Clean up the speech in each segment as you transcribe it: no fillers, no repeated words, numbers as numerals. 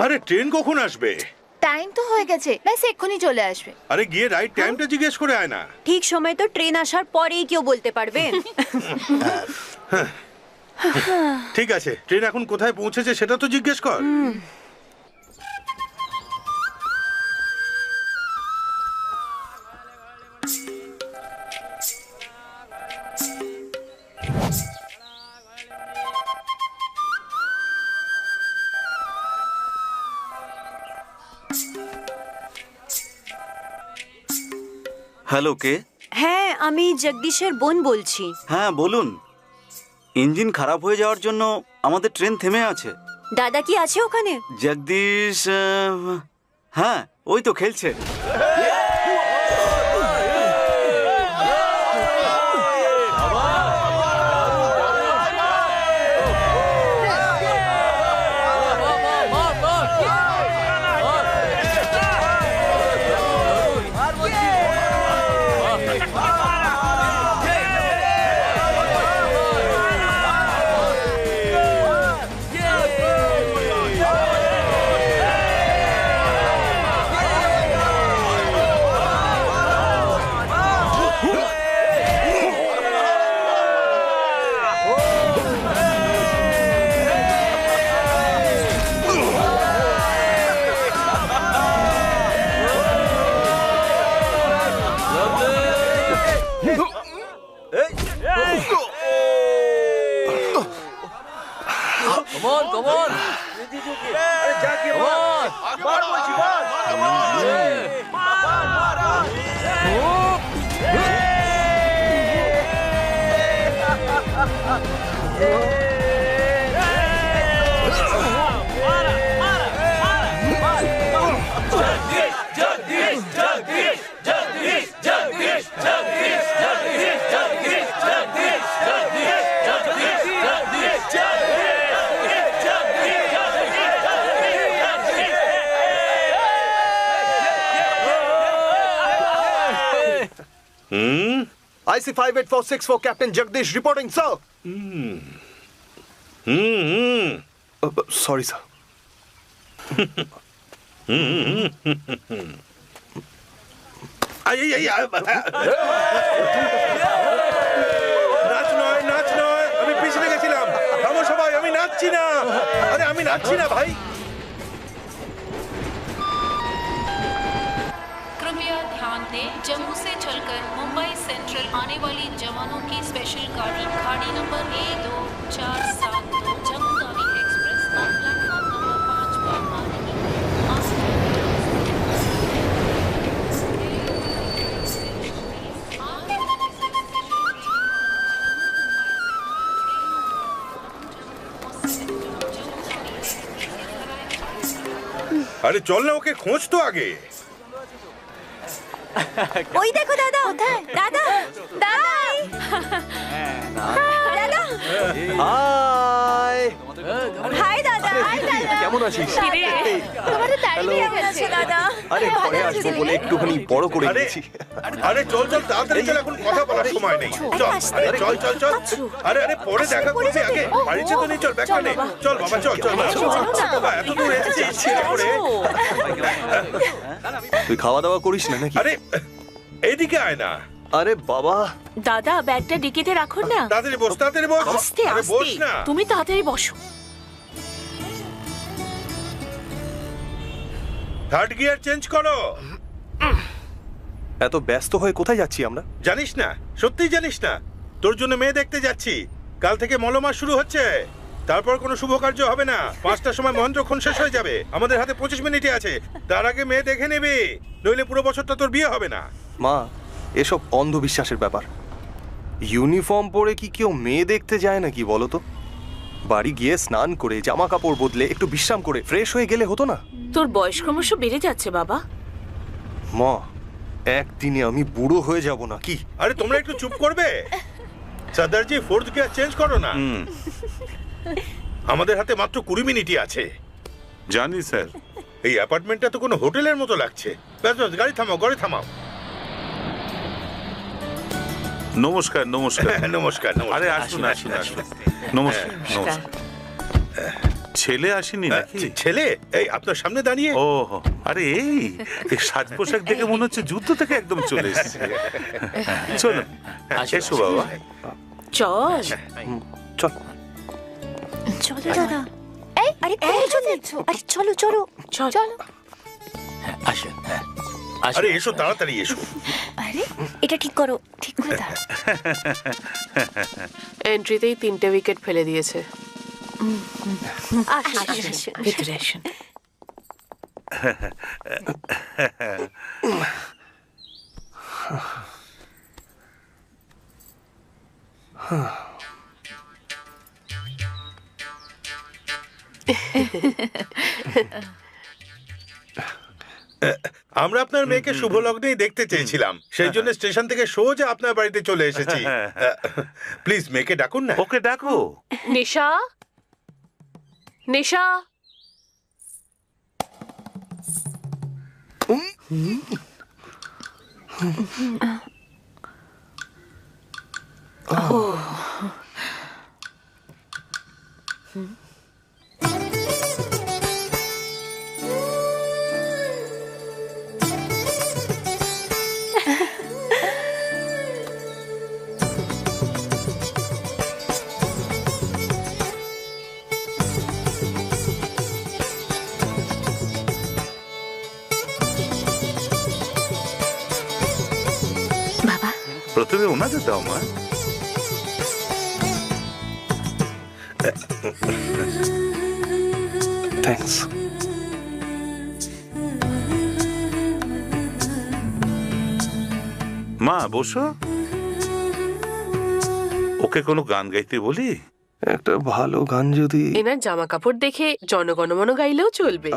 আরে ট্রেন কখন আসবে? টাইম তো হয়ে গেছে, ব্যাস এক্ষুনি চলে আসবে। আরে গিয়ে রাইট টাইমটা জিজ্ঞেস করে আয় না। ঠিক সময় তো ট্রেন আসার পরেই কেউ বলতে পারবেন। ঠিক আছে, ট্রেন এখন কোথায় পৌঁছেছে সেটা তো জিজ্ঞেস কর। হ্যালো, কে? হ্যাঁ, আমি জগদীশের বোন বলছি। হ্যাঁ বলুন। ইঞ্জিন খারাপ হয়ে যাওয়ার জন্য আমাদের ট্রেন থেমে আছে। দাদা কি আছে ওখানে? জগদীশ হ্যাঁ, ওই তো খেলছে। IC5846 Captain Jagdish reporting, sir. Sorry, sir. নাচ নয়, নাচ নয়, আমি পিছনে গেছিলাম। থামো সবাই, আমি নাচছি না। আরে আমি নাচছি না ভাই। कृपया ध्यान दें, जम्मू से चलकर मुंबई सेंट्रल आने वाली जवानों की स्पेशल गाड़ी खाड़ी number A2472 Jammu Tawi express अब प्लेटफॉर्म नंबर 5 पर आ रही আরে চল না, ওকে খোঁজ তো আগে। ওই দেখো দাদা। কোথায়? দাদা, দাদাই। দাদা, Hi. হাই দাদা। হাই দাদা। কেমন আছিস? তোমার তো টাইম হয়ে কেমন আছো গেছে। দাদা? আরে ঘরে আসবো বলে একটুখানি বড় করে আরে দিয়েছি। আরে চল চল তাড়াতাড়ি চল, এখন কথা বলার সময় নেই। চল, আরে চল চল চল। আরে আরে পরে দেখা করবি আগে। বাড়িতে তো নেই, চল ব্যাগটা নে। চল বাবা, চল চল। বাবা এত দূর এসেছিস ছেড়ে করে। তুই খাওয়া দাওয়া করিস না নাকি? আরে এইদিকে আয় না। আরে বাবা, দাদা, ব্যাগটা ডিকিতে রাখুন না। তাড়াতাড়ি বস, তাড়াতাড়ি বস। আস্তে আরে বস আস্তে, না। তুমি তাড়াতাড়ি বসো। থার্ড গিয়ার চেঞ্জ করো। এত ব্যস্ত হয়ে কোথায় যাচ্ছি আমরা? জানিস না? সত্যিই জানিস না? তোর জন্য মেয়ে দেখতে যাচ্ছি। কাল থেকে মলমাস শুরু হচ্ছে। তারপর কোনো শুভ কার্য হবে না। 5টার সময় মহেন্দ্রক্ষণ শেষ হয়ে যাবে। আমাদের হাতে 25 মিনিটই আছে। তার আগে মেয়ে দেখে নেবে, নইলে পুরো বছরটা তোর বিয়ে হবে না। মা, এসব অন্ধবিশ্বাসের ব্যাপার। ইউনিফর্ম পরে কি কেউ মেয়ে দেখতে যায় নাকি বলো তো? বাড়ি গিয়ে স্নান করে জামা কাপড় বদলে একটু বিশ্রাম করে ফ্রেশ হয়ে গেলে হতো না? তোর বয়স ক্রমশ বেড়ে যাচ্ছে বাবা। মা, একদিনে আমি বুড়ো হয়ে যাব না কি? আরে তোমরা একটু চুপ করবে? সর্দারজি, ফোর্থ গিয়ার চেঞ্জ করো না। আমাদের হাতে মাত্র 20 মিনিটই আছে। জানি স্যার। এই অ্যাপার্টমেন্টটা তো কোনো হোটেলের মতো লাগছে। ব্যাস ব্যাস, গাড়ি থামাও, গাড়ি থামাও। নমস্কার নমস্কার। নমস্কার নমস্কার। আরে আসুন আসুন আসুন। নমস্কার নমস্কার। ছেলে আসেনি নাকি? ছেলে এই আপনার সামনে দাঁড়িয়ে। ও আরে এই সাজ পোশাক দেখে মনে হচ্ছে যুদ্ধ থেকে একদম চলে এসেছে। চলো এসো বাবা। চল চল। চলো দাদা। আরে কোথায় যাচ্ছ? আরে চলো চলো চল চলো। আসুন হ্যাঁ আরে এসো তাড়াতাড়ি এসো। আরে এটা ঠিক করো। ঠিক করে দাও। এন্ট্রিতেই 3টে উইকেট ফেলে দিয়েছে। আসুন। ভিতরে আসুন। আমরা আপনার মেয়েকে শুভ লগ্নেই দেখতে চেয়েছিলাম, সেই জন্য স্টেশন থেকে সোজা আপনার বাড়িতে চলে এসেছি। প্লিজ মেয়েকে ডাকুন না। ওকে ডাকো। নিশা, নিশা। বাবা প্রথমে ওনাদের দাও মা। থ্যাঙ্কস। মা বসো। ওকে কোনো গান গাইতে বলি? একটা ভালো গান যদি এনার জামা কাপড় দেখে জনগণমন গাইলেও চলবে।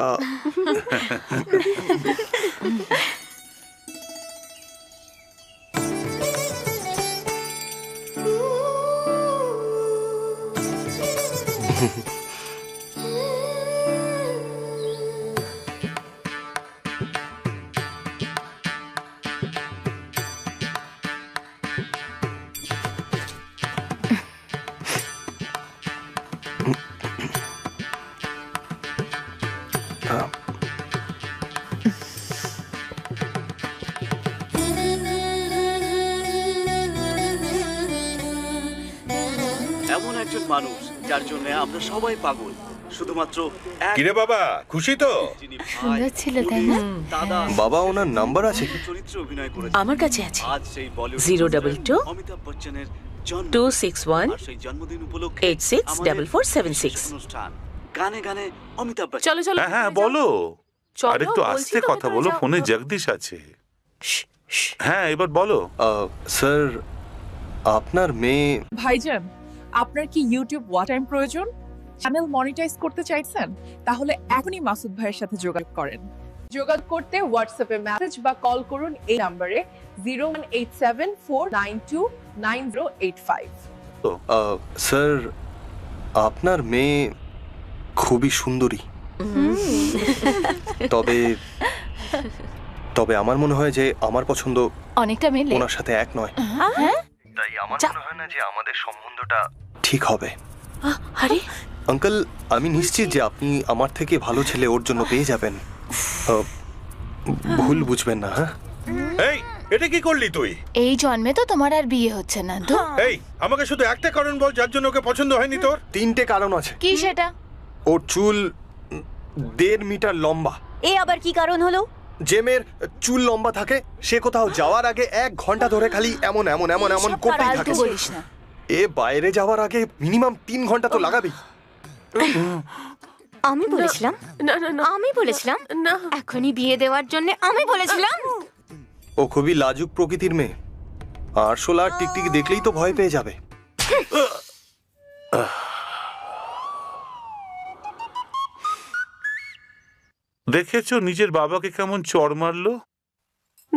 এমন একজন মানুষ যার জন্য আমরা সবাই পাগল, শুধুমাত্র এক কিরে বাবা, খুশি তো? যিনি সুন্দর ছিল, তাই না? দাদা বাবা ওনার নাম্বার আছে কি? চরিত্রে অভিনয় করেছে। আমার কাছে আছে। আজ সেই বলিউড 022 অমিতাভ বচ্চনের জন্ম। 261 আর সেই জন্মদিন উপলক্ষে 864476 অনুষ্ঠান গানে গানে অমিতাভ বচ্চন। চলো চলো। হ্যাঁ হ্যাঁ বলো। চলো, আর একটু বলছি আস্তে তো, কথা ভেতরে বলো, যাও। ফোনে জগদীশ আছে। শ্, শ্। হ্যাঁ এবার বলো। স্যার আপনার মেয়ে ভাইজান, আপনার কি ইউটিউব ওয়াচ টাইম প্রয়োজন? চ্যানেল মনিটাইজ করতে চাইছেন? তাহলে এখনই মাসুদ ভাইয়ের সাথে যোগাযোগ করেন। যোগাযোগ করতে হোয়াটসঅ্যাপে মেসেজ বা কল করুন এই নম্বরে 01874929085। স্যার আপনার মেয়ে খুবই সুন্দরী, তবে তবে আমার মনে হয় যে আমার পছন্দ অনেকটা মেলে। ওনার সাথে এক নয়। হ্যাঁ? তাই আমার মনে হয় না যে আমাদের সম্বন্ধটা ঠিক হবে। আরে আঙ্কেল, আমি নিশ্চিত যে আপনি আমার থেকে ভালো ছেলে ওর জন্য পেয়ে যাবেন। ভুল বুঝবেন না। হ্যাঁ এই এটা কি করলি তুই? এই জন্মে তো তোমার আর বিয়ে হচ্ছে না তো? এই আমাকে শুধু একটা কারণ বল যার জন্য ওকে পছন্দ হয়নি তোর। 3টে কারণ আছে। কি সেটা? ওর চুল 1.5 মিটার লম্বা। এ আবার কি কারণ হলো? যে মেয়ের চুল লম্বা থাকে সে কোথাও যাওয়ার আগে 1 ঘন্টা ধরে খালি এমন এমন এমন এমন সব করতেই ফালতু থাকে। বলিস না। এ বাইরে যাওয়ার আগে মিনিমাম 3 ঘন্টা তো লাগাবেই। আমি বলেছিলাম, না না না আমি বলেছিলাম না। এখনই বিয়ে দেওয়ার জন্য আমি বলেছিলাম। ও খুবই লাজুক প্রকৃতির মেয়ে। আরশোলা আর টিকটিকি দেখলেই তো ভয় পেয়ে যাবে। দেখেছো নিজের বাবাকে কেমন চড় মারলো?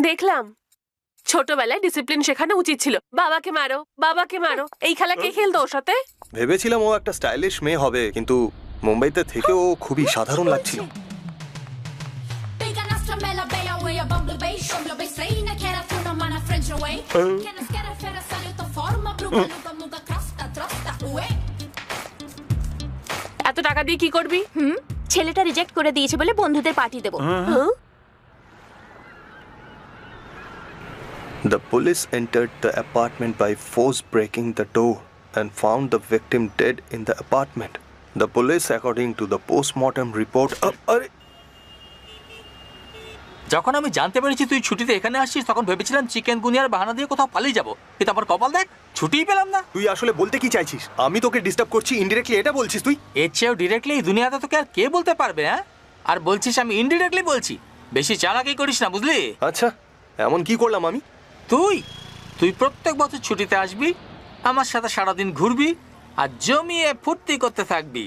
দেখলাম। ছোটবেলায় ডিসিপ্লিন শেখানো উচিত ছিল। বাবাকে মারো, বাবাকে মারো। এই খেলা কে খেলতো ওর সাথে? ভেবেছিলাম ও একটা স্টাইলিশ মেয়ে হবে, কিন্তু মুম্বাইতে থেকে ও খুবই সাধারণ লাগছিল। এত টাকা দিয়ে কি করবি? ছেলেটা রিজেক্ট করে দিয়েছে বলে বন্ধুদের পার্টি দেবো। The police entered the apartment by force breaking the door and found the victim dead in the apartment. The police, according to the postmortem report, যখন আমি জানতে পেরেছি তুই ছুটিতে এখানে আসছিস তখন ভেবেছিলাম চিকেন গুনিয়ার বাহানা দিয়ে কোথাও পালিয়ে যাবো, কিন্তু আমার কপাল দেখ, ছুটিই পেলাম না। তুই আসলে বলতে কি চাইছিস? আমি তোকে ডিস্টার্ব করছি ইনডিরেক্টলি, এটা বলছিস তুই? এর চেয়েও ডিরেক্টলি এই দুনিয়াতে তোকে আর কে বলতে পারবে? হ্যাঁ, আর বলছিস আমি ইনডিরেক্টলি বলছি। বেশি চালাকি করিস না, বুঝলি? আচ্ছা, এমন কি করলাম আমি? তুই প্রত্যেক বছর ছুটিতে আসবি, আমার সাথে সারাদিন ঘুরবি আর জমিয়ে ফুর্তি করতে থাকবি।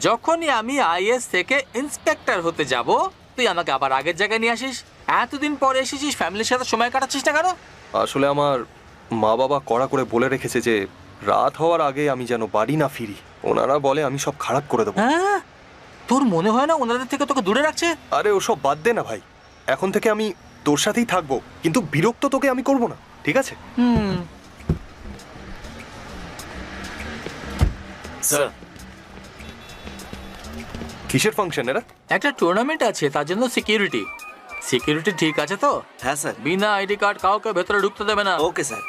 যখনই আমি আইএস থেকে ইন্সপেক্টর হতে যাব তুই আমাকে আবার আগের জায়গায় নিয়ে আসিস। এতদিন পরে এসেছিস, ফ্যামিলির সাথে সময় কাটাচ্ছিস না কেন? আসলে আমার মা বাবা কড়া করে বলে রেখেছে যে রাত হওয়ার আগে আমি যেন বাড়ি না ফিরি। ওনারা বলে আমি সব খারাপ করে দেবো। হ্যাঁ, তোর মনে হয় না ওনাদের থেকে তোকে দূরে রাখছে? আরে ওসব বাদ দে না ভাই, এখন থেকে আমি তোর সাথেই থাকবো, কিন্তু বিরক্ত তোকে আমি করবো না, ঠিক আছে? স্যার, কিসের ফাংশন এরা? একটা টুর্নামেন্ট আছে, তার জন্য সিকিউরিটি ঠিক আছে তো? হ্যাঁ স্যার। বিনা আইডি কার্ড কাউকে ভেতরে ঢুকতে দেবে না। Okay sir.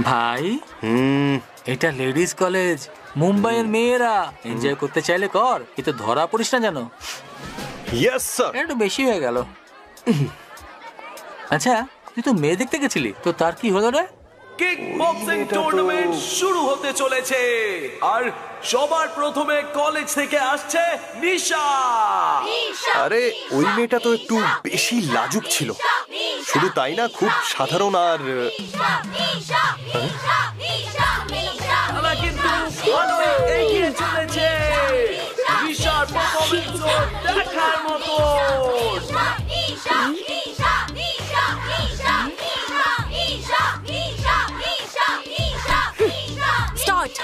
ভাই, এটা লেডিস কলেজ, মুম্বাইয়ের মেয়েরা এনজয় করতে চাইলে কর, কিন্তু ধরা পড়িস না যেন। Yes sir. একটু বেশি হয়ে গেল। আচ্ছা, তুই তো মেয়ে দেখতে গেছিলি, তো তার কি হলো রে? কিক বক্সিং টুর্নামেন্ট শুরু হতে চলেছে, আর সবার প্রথমে কলেজ থেকে আসছে নিশা। আরে ওই মেয়েটা তো একটু বেশি লাজুক ছিল, শুধু তাই না, খুব সাধারণ। আর তারা কিন্তু ভালোই এগিয়ে চলেছে। নিশার পারফরম্যান্স দেখার মতো। স্টার্ট।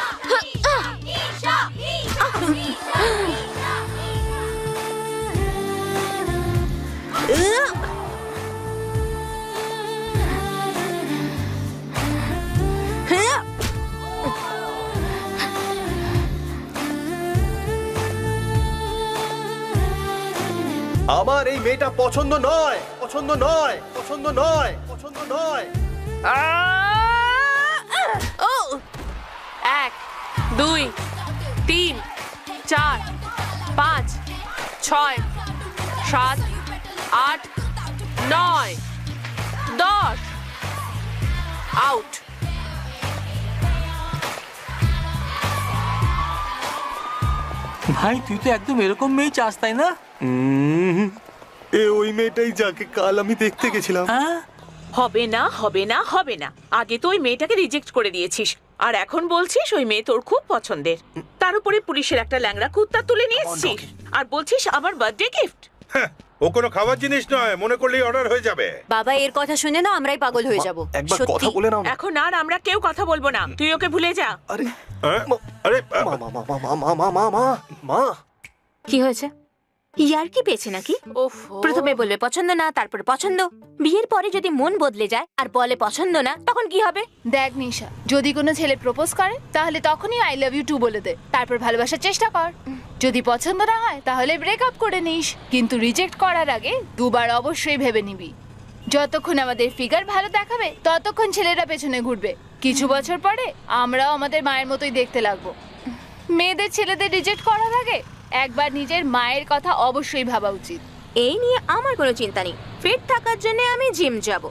আমার এই মেয়েটা পছন্দ নয়, পছন্দ নয়, পছন্দ নয়, পছন্দ নয়। 1 2 3 4 5 6 7 8 9 10 আউট। ভাই, তুই তো একদম এরকম মেয়ে চাস, তাই না? এ ওই মেয়েটাই যাকে কাল আমি দেখতে গেছিলাম। হ্যাঁ, হবে না, হবে না, হবে না। আগে তো ওই মেয়েটাকে রিজেক্ট করে দিয়েছিস, আর এখন বলছিস ওই মেয়ে তোর খুব পছন্দের। তার উপরে পুলিশের একটা ল্যাংড়া কুত্তা তুলে নিয়ে এসেছিস, আর বলছিস আমার বার্থডে গিফট। ও কোনো খাবার জিনিস নয়, মনে করলেই অর্ডার হয়ে যাবে। বাবা, এর কথা শুনে না আমরাই পাগল হয়ে যাব। একবার কথা বলে নাও না। এখন আর আমরা কেউ কথা বলবো না, তুই ওকে ভুলে যা। আরে আরে মা মা মা মা মা মা মা মা মা। কি হয়েছে? ইয়ার কি পেয়েছে নাকি? ওফো, প্রথমে বলবে পছন্দ না, তারপরে পছন্দ। বিয়ের পরে যদি মন বদলে যায় আর বলে পছন্দ না, তখন কি হবে? দেখ নিশা, যদি কোনো ছেলে প্রপোজ করে তাহলে তখনই আই লাভ ইউ টু বলে দে, তারপর ভালোবাসার চেষ্টা কর। যদি পছন্দ না হয় তাহলে ব্রেকআপ করে নিস, কিন্তু রিজেক্ট করার আগে দুবার অবশ্যই ভেবে নিবি। যতক্ষণ আমাদের ফিগার ভালো দেখাবে ততক্ষণ ছেলেরা পেছনে ঘুরবে। কিছু বছর পরে আমরাও আমাদের মায়ের মতোই দেখতে লাগবো। মেয়েদের ছেলেদের রিজেক্ট করার আগে একবার নিজের মায়ের কথা অবশ্যই ভাবা উচিত। এই নিয়ে আমার কোনো চিন্তা নেই, ফিট থাকার জন্য আমি জিম যাব।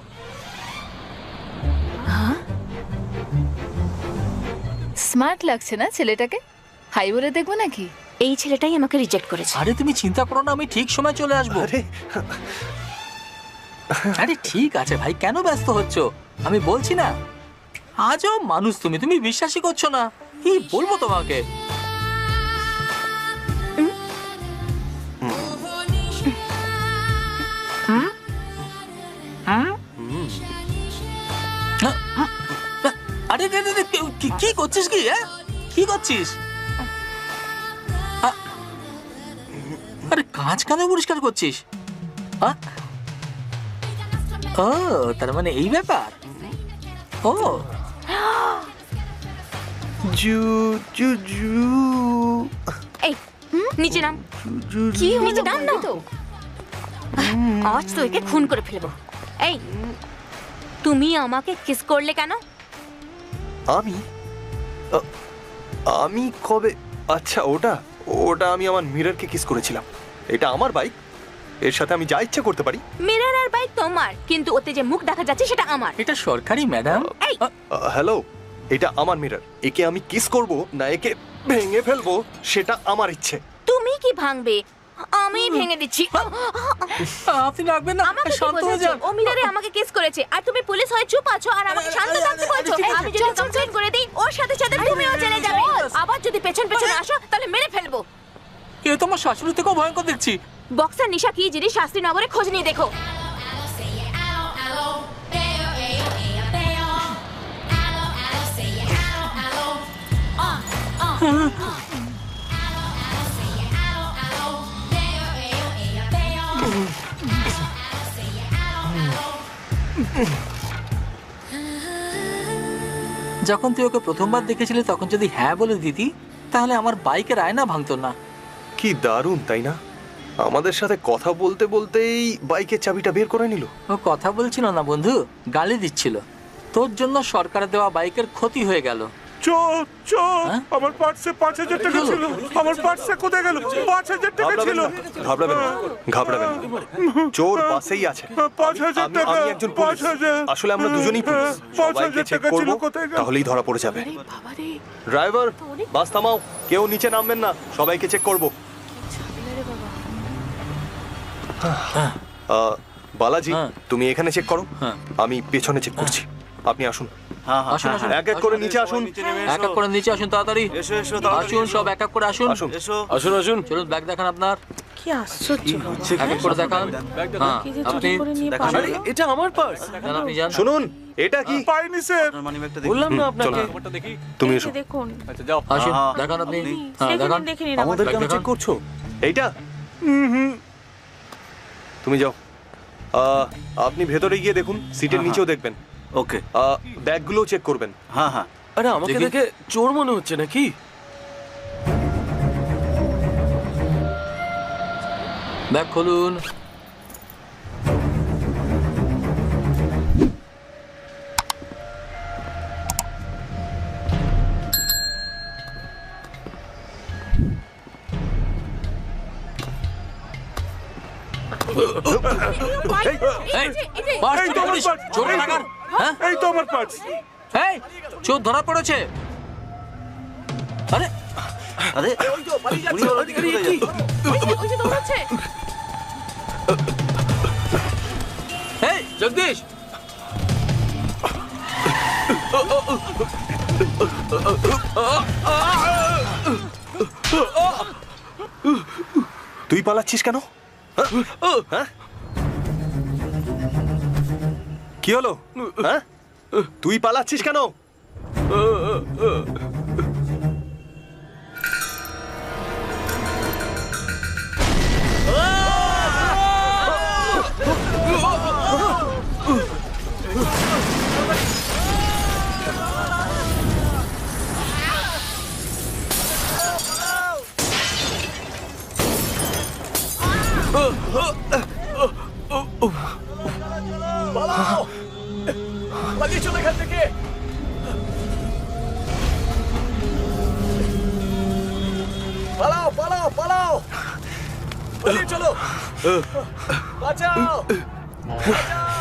স্মার্ট লাগছে না ছেলেটাকে? হাই বলে দেখবো নাকি? এই ছেলেটাই আমাকে রিজেক্ট করেছে। আরে তুমি চিন্তা করো না, আমি ঠিক সময় চলে আসবো। আরে আরে ঠিক আছে ভাই, কেন ব্যস্ত হচ্ছ? আমি বলছি না, আজও মানুষ তুমি বিশ্বাসই করছো না। কি বলবো তোমাকে? আরে কি করছিস? কি করছিস? আরে কাঁচ কেন পরিষ্কার করছিস? ও, তার মানে এই ব্যাপার। ও জু জু জু এই নিচে নাম। কি নিচে হলো নাম না। বলবি তো? আজ তো একে খুন করে ফেলবো। এই তুমি আমাকে কিস করলে কেন? আমি আমি কবে? আচ্ছা ওটা ওটা আমি আমার মিররকে কিস করেছিলাম। এটা আমার বাইক, এর সাথে আমি যা ইচ্ছা করতে পারি। মিরর আর বাইক তোমার, কিন্তু ওতে যে মুখ দেখা যাচ্ছে সেটা আমার। এটা সরকারি ম্যাডাম। এই হ্যালো, এটা আমার মিরর। একে আমি কিস করব না একে ভেঙে ফেলবো সেটা আমার ইচ্ছে। তুমি কি ভাঙবে? আমি ভেঙে দিচ্ছি। আপনি রাখবেন না, আমাকে কি শান্ত হয়ে বোঝাচ্ছ? যান। ও মিররে আমাকে কিস করেছে আর তুমি পুলিশ হয়ে চুপ আছো আর আমাকে শান্ত থাকতে বলছো। আমি যদি কমপ্লেইন করে দিই ওর সাথে সাথে তুমিও জেনে যাবে। আবার যদি পেছন পেছন আসো তাহলে মেরে ফেলবো। এ তোমার শাশুড়ি থেকেও ভয়ঙ্কর দেখছি। বক্সার নিশা কি জিনিস শাস্ত্রীনগরে খোঁজ নিয়ে দেখো। যখন তুই ওকে প্রথমবার দেখেছিলি তখন যদি হ্যাঁ বলে দিতি তাহলে আমার বাইকের আয়না ভাঙতো না। কি দারুণ তাই না? আমাদের সাথে কথা বলতে বলতেই বাইকের চাবিটা বের করে নিল। ও কথা বলছিল না বন্ধু, গালি দিচ্ছিল। তোর জন্য সরকারের দেওয়া বাইকের ক্ষতি হয়ে গেল। চোর চোর, হ্যাঁ? আমার পার্সে 5,000 টাকা ছিল। আমার পার্সে কোথায় গেল? 5,000 টাকা ছিল। ঘাবড়াবেন না, ঘাবড়াবেন না। চোর বাসেই আছে। 5,000 টাকা। আমি একজন পুলিশ। 5,000 আসলে আমরা দুজনেই পুলিশ। 5,000 সবাইকে চেক টাকা ছিল, করব, কোথায় গেল? তাহলেই ধরা পড়ে যাবে। ড্রাইভার, বাস থামাও। কেউ নিচে নামবেন না, সবাইকে চেক করব। বালাজি, হ্যাঁ। তুমি এখানে চেক করো, হ্যাঁ। আমি পেছনে চেক করছি। আপনি আসুন। আসুন আসুন, এক এক করে নিচে আসুন। এক এক করে নিচে আসুন তাড়াতাড়ি। এসো এসো আসুন সব এক এক করে আসুন। আসুন। এসো। আসুন আসুন। চলুন ব্যাগ দেখান আপনার। কি আশ্চর্য! এক এক করে দেখান। হ্যাঁ কি যে আপনি চুরি করে নিয়ে দেখান। পালালো। এটা আমার পার্স। যান, আপনি যান। শুনুন, এটা কি? পাইনি স্যার। আপনার মানিব্যাগটা দেখুন। বললাম না আপনাকে। তুমি এই এসো। যে দেখুন, আসুন হ্যাঁ, দেখান আপনি। আপনি। হ্যাঁ দেখে দেখান। নিন, দেখে নিন আমাদের আমাদের। কেন চেক করছো? এইটা? তুমি যাও। আপনি ভেতরে গিয়ে দেখুন, সিটের নিচেও দেখবেন। ওকে। ব্যাগগুলো চেক করবেন। হ্যাঁ হ্যাঁ। আরে আমাকে দেখি। দেখে চোর মনে হচ্ছে নাকি? ব্যাগ খুলুন। এই, পার্স এই তো চুরি আমার করিস, পার্স। চোর এই তো। টাকার। হ্যাঁ এই তো আমার পার্স। এই, চোর ধরা পড়েছে। আরে আরে উনি আবার ওদিকে কোথায় যাচ্ছে? ওই যে দৌড়াচ্ছে। এই জগদীশ, তুই পালাচ্ছিস কেন? হ্যাঁ? কি হলো? হ্যাঁ, তুই পালাচ্ছিস কেন? লাগিয়ে চলে এখান থেকে। পালাও পালাও পালাও, পালিয়ে চলো। বাঁচাও বাঁচাও।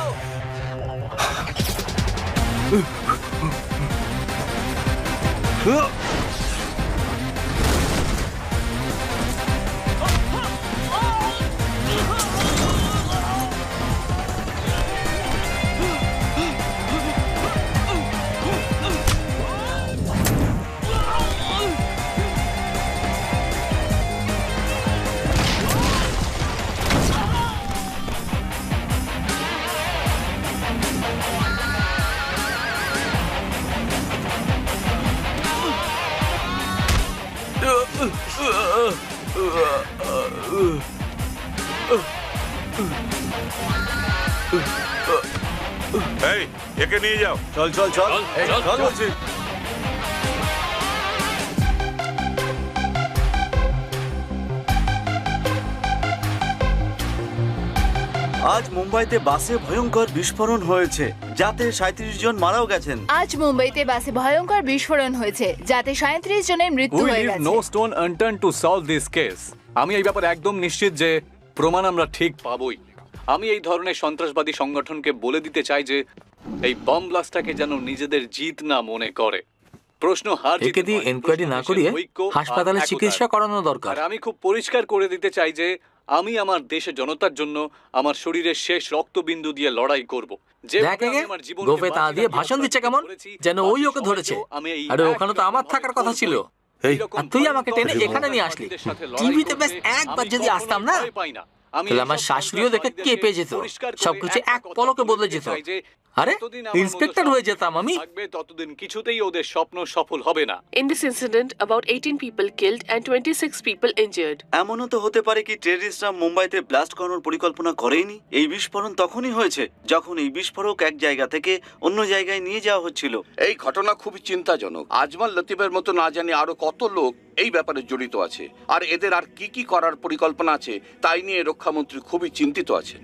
এই, একে নিয়ে যাও। চল চল চল চল, চল বলছি। আজ মুম্বাইতে বাসে ভয়ঙ্কর বিস্ফোরণ হয়েছে, যাতে 37 জন মারাও গেছেন। আজ মুম্বাইতে বাসে ভয়ঙ্কর বিস্ফোরণ হয়েছে, যাতে 37 জনের মৃত্যু উই হয়ে লিভ গেছে। No stone unturned to solve this case. আমি এই ব্যাপারে একদম নিশ্চিত যে প্রমাণ আমরা ঠিক পাবই। আমি এই ধরনের সন্ত্রাসবাদী সংগঠনকে বলে দিতে চাই যে এই বম ব্লাস্টটাকে যেন নিজেদের জিত না মনে করে। প্রশ্ন হার জিত একে দিয়ে এনকোয়ারি না করিয়ে হাসপাতালে চিকিৎসা করানো দরকার। আর আমি খুব পরিষ্কার করে দিতে চাই যে আমি আমার দেশের জনতার জন্য আমার শরীরের শেষ রক্তবিন্দু দিয়ে লড়াই করব। গোপে তা দিয়ে ভাষণ দিচ্ছে কেমন যেন ওই ওকে ধরেছে। আরে ওখানে তো আমার থাকার কথা ছিল, আর তুই আমাকে টেনে এখানে নিয়ে আসলি। টিভিতে বেশ একবার যদি আসতাম না, তাহলে আমার শাশুড়িও দেখে কেঁপে যেত, সবকিছু এক পলকে বদলে যেত। আরে ইন্সপেক্টর হয়ে যেতাম আমি। ততদিন কিছুতেই ওদের স্বপ্ন সফল হবে না। In this incident, about 18 people killed and 26 people injured. এমনও তো হতে পারে কি টেররিস্টরা মুম্বাইতে ব্লাস্ট করানোর পরিকল্পনা করেনি। এই বিস্ফোরণ তখনই হয়েছে যখন এই বিস্ফোরক এক জায়গা থেকে অন্য জায়গায় নিয়ে যাওয়া হচ্ছিল। এই ঘটনা খুবই চিন্তাজনক। আজমাল লতিফের মতো না জানি আরো কত লোক এই ব্যাপারে জড়িত আছে, আর এদের আর কি কি করার পরিকল্পনা আছে তাই নিয়ে রক্ষামন্ত্রী খুবই চিন্তিত আছেন।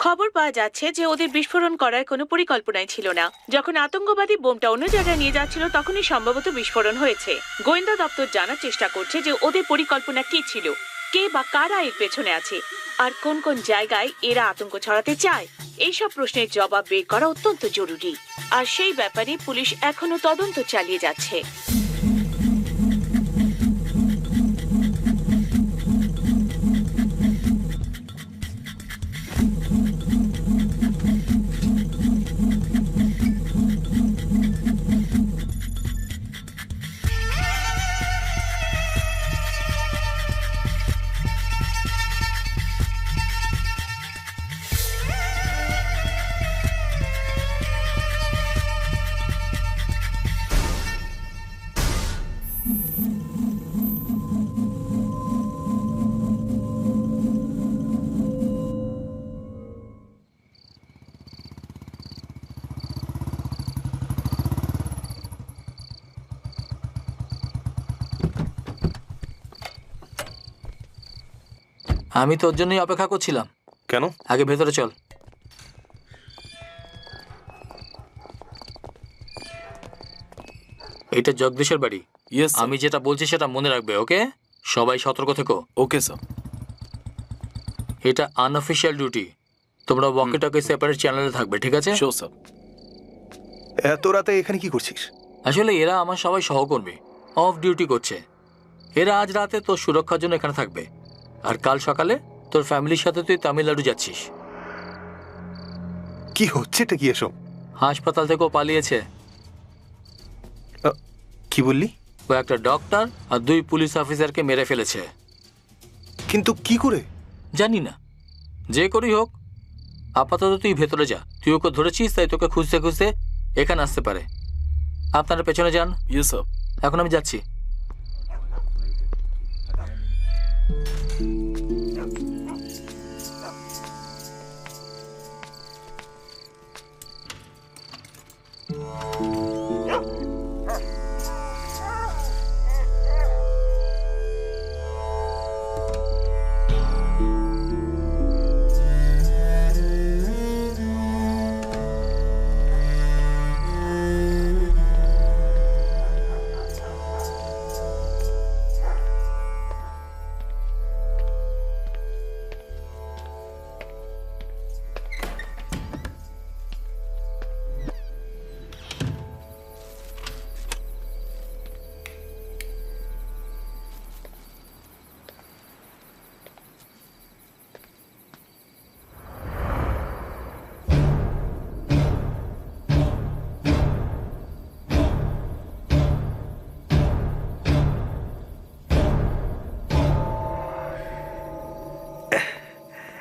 খবর পাওয়া যাচ্ছে যে ওদের বিস্ফোরণ করার কোনো পরিকল্পনাই ছিল না। যখন আতঙ্কবাদী বোমটা অন্য জায়গায় নিয়ে যাচ্ছিল তখনই সম্ভবত বিস্ফোরণ হয়েছে। গোয়েন্দা দপ্তর জানার চেষ্টা করছে যে ওদের পরিকল্পনা কি ছিল, কে বা কারা এর পেছনে আছে, আর কোন কোন জায়গায় এরা আতঙ্ক ছড়াতে চায়। এইসব প্রশ্নের জবাব বের করা অত্যন্ত জরুরি, আর সেই ব্যাপারে পুলিশ এখনো তদন্ত চালিয়ে যাচ্ছে। আমি তোর জন্যই অপেক্ষা করছিলাম। কেন? আগে ভেতরে চল। এটা জগদীশের বাড়ি। আমি যেটা বলছি সেটা মনে রাখবে, ওকে? সবাই সতর্ক থেকো। Okay sir. এটা আনঅফিশিয়াল ডিউটি, তোমরা ওয়াকি টকি সেপারেট চ্যানেলে থাকবে, ঠিক আছে? Sure sir. এত রাতে এখানে কি করছিস? আসলে এরা আমার সবাই সহকর্মী, অফ ডিউটি করছে। এরা আজ রাতে তোর সুরক্ষার জন্য এখানে থাকবে, আর কাল সকালে তোর ফ্যামিলির সাথে তুই তামিলনাড়ু যাচ্ছিস। কি হচ্ছে এটা কি এসব? হাসপাতাল থেকেও পালিয়েছে। কি বললি? ও একটা ডক্টর আর 2 পুলিশ অফিসারকে মেরে ফেলেছে। কিন্তু কি করে? জানি না, যে করেই হোক আপাতত তুই ভেতরে যা। তুই ওকে ধরেছিস তাই তোকে খুঁজতে খুঁজতে এখানে আসতে পারে। আপনারা পেছনে যান। Yes sir. এখন আমি যাচ্ছি।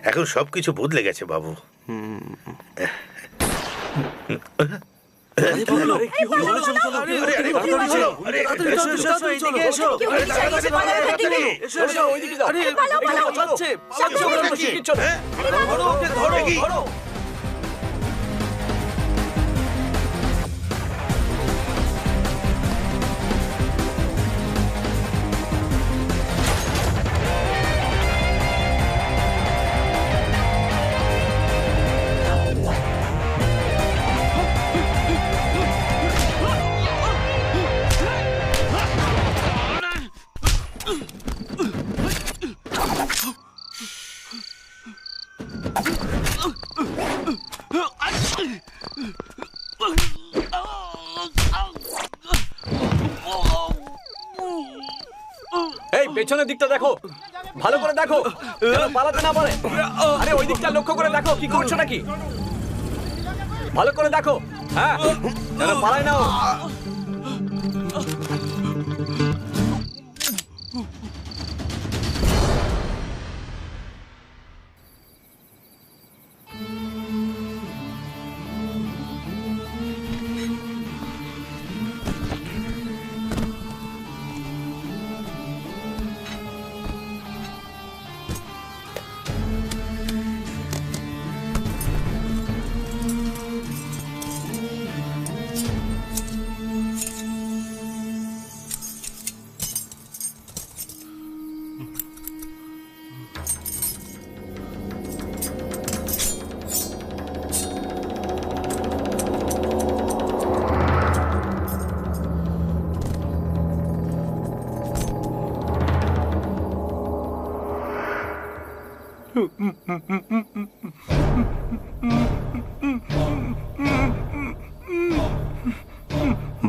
এখন সবকিছু বদলে গেছে বাবু। এই পেছনের দিকটা দেখো, ভালো করে দেখো যেন পালাতে না পারে। আরে ওই দিকটা লক্ষ্য করে দেখো, কি করছো নাকি? ভালো করে দেখো, হ্যাঁ, যেন পালায় না ও।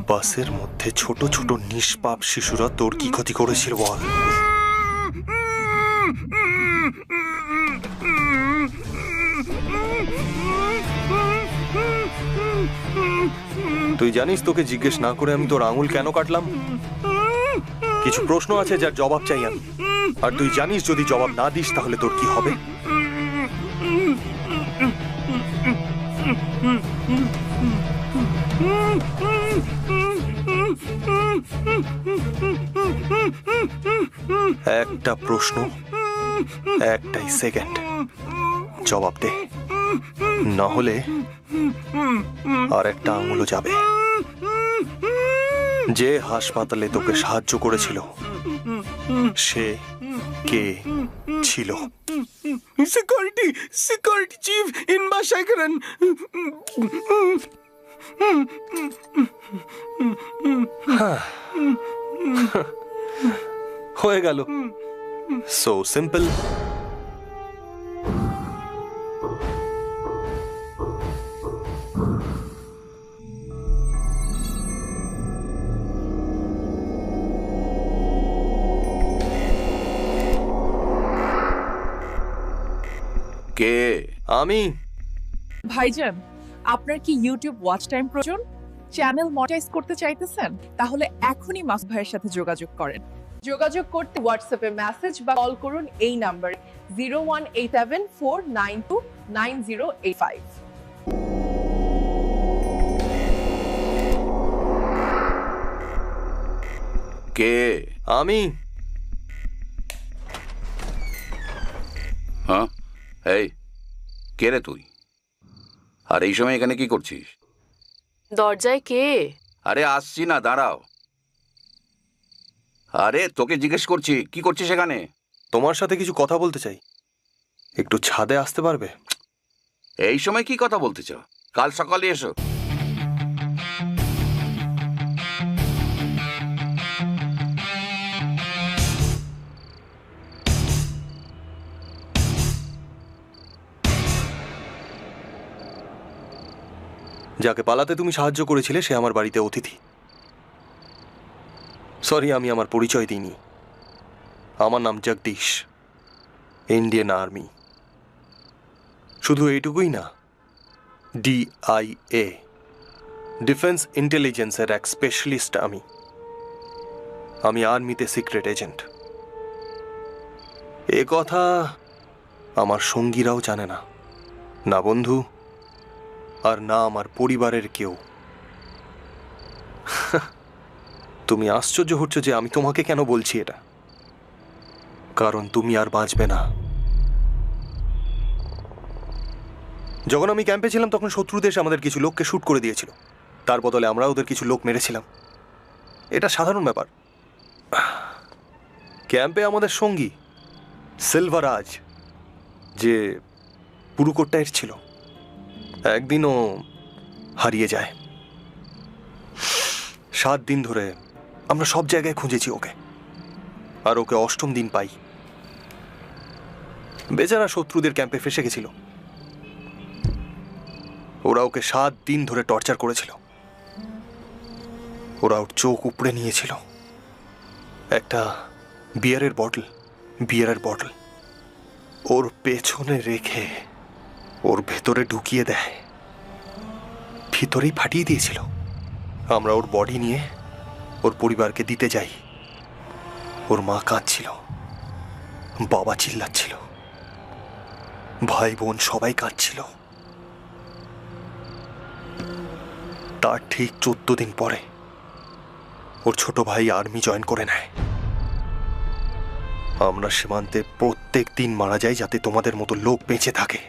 বাসের মধ্যে ছোট ছোট নিষ্পাপ শিশুরা তোর কি ক্ষতি করেছিল বল? তুই জানিস তোকে জিজ্ঞেস না করে আমি তোর আঙুল কেন কাটলাম? কিছু প্রশ্ন আছে যার জবাব চাই আমি, আর তুই জানিস যদি জবাব না দিস তাহলে তোর কি হবে। একটা প্রশ্ন, একটাই সেকেন্ড, জবাব দে, না হলে আর একটা আঙুলও যাবে। যে হাসপাতালে তোকে সাহায্য করেছিল সে কে ছিল? Security chief Inba Sekharan. হয়ে গেল, সো সিম্পল। কে? আমি। ভাইজান, আপনার কি ইউটিউব ওয়াচ টাইম প্রয়োজন? চ্যানেল মনিটাইজ করতে চাইতেছেন? তাহলে এখনই মাসুদ ভাইয়ের সাথে যোগাযোগ করেন। যোগাযোগ করতে হোয়াটসঅ্যাপে মেসেজ বা কল করুন এই নাম্বারে 01874929085। কে? আমি। হ্যাঁ, এই কে রে তুই? আর এই সময় এখানে কি করছিস? দরজায় কে? আরে আসছি না, দাঁড়াও। আরে তোকে জিজ্ঞেস করছি কি করছিস এখানে? তোমার সাথে কিছু কথা বলতে চাই, একটু ছাদে আসতে পারবে? এই সময় কি কথা বলতে চাও? কাল সকালে এসো। যাকে পালাতে তুমি সাহায্য করেছিলে সে আমার বাড়িতে অতিথি। সরি, আমি আমার পরিচয় দিইনি। আমার নাম জগদীশ, ইন্ডিয়ান আর্মি। শুধু এইটুকুই না, DIA, ডিফেন্স ইন্টেলিজেন্সের এক স্পেশালিস্ট আমি। আমি আর্মিতে সিক্রেট এজেন্ট। এ কথা আমার সঙ্গীরাও জানে না, না বন্ধু আর না আমার পরিবারের কেউ। তুমি আশ্চর্য হচ্ছ যে আমি তোমাকে কেন বলছি এটা, কারণ তুমি আর বাঁচবে না। যখন আমি ক্যাম্পে ছিলাম তখন শত্রু দেশ আমাদের কিছু লোককে শুট করে দিয়েছিল, তার বদলে আমরা ওদের কিছু লোক মেরেছিলাম। এটা সাধারণ ব্যাপার। ক্যাম্পে আমাদের সঙ্গী সিলভারাজ, যে পুরুকোটটা ছিল, একদিনও হারিয়ে যায়। 7 দিন ধরে আমরা সব জায়গায় খুঁজেছি ওকে, আর ওকে 8ম দিন পাই। বেচারা শত্রুদের ক্যাম্পে ফেসে গেছিল। ওরা ওকে 7 দিন ধরে টর্চার করেছিল। ওরা ওর চোখ উপড়ে নিয়েছিল। একটা বিয়ারের বটল ওর পেছনে রেখে ওর ভেতরে ঢুকিয়ে দেয়, ভিতরেই ফাটিয়ে দিয়েছিল। আমরা ওর বডি নিয়ে ওর পরিবারকে দিতে যাই। ওর মা কাঁদছিল, বাবা চিল্লাচ্ছিল, ভাই বোন সবাই কাঁদছিল। তার ঠিক 14 দিন পরে ওর ছোট ভাই আর্মি জয়েন করে নেয়। আমরা সীমান্তে প্রত্যেক দিন মারা যাই যাতে তোমাদের মতো লোক বেঁচে থাকে।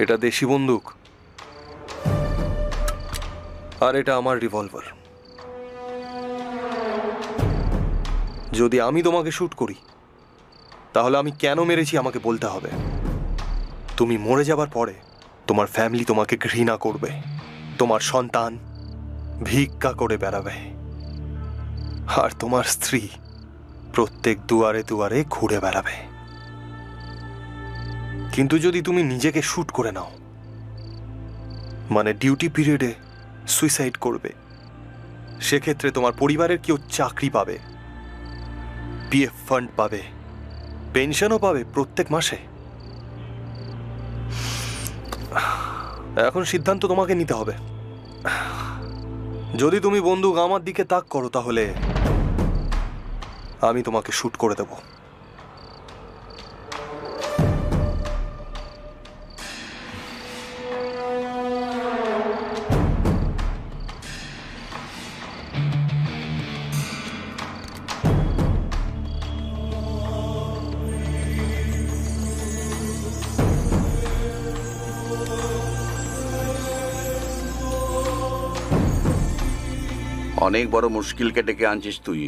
এটা দেশি বন্দুক, আর এটা আমার রিভলভার। যদি আমি তোমাকে শুট করি তাহলে আমি কেন মেরেছি আমাকে বলতে হবে। তুমি মরে যাবার পরে তোমার ফ্যামিলি তোমাকে ঘৃণা করবে, তোমার সন্তান ভিক্ষা করে বেড়াবে, আর তোমার স্ত্রী প্রত্যেক দুয়ারে দুয়ারে ঘুরে বেড়াবে। কিন্তু যদি তুমি নিজেকে শুট করে নাও, মানে ডিউটি পিরিয়ডে সুইসাইড করবে, সেক্ষেত্রে তোমার পরিবারের কেউ চাকরি পাবে, পিএফ ফান্ড পাবে, পেনশনও পাবে প্রত্যেক মাসে। এখন সিদ্ধান্ত তোমাকে নিতে হবে। যদি তুমি বন্দুক আমার দিকে তাক করো তাহলে আমি তোমাকে শুট করে দেব। অনেক বড় মুশকিলকে ডেকে আনছিস তুই।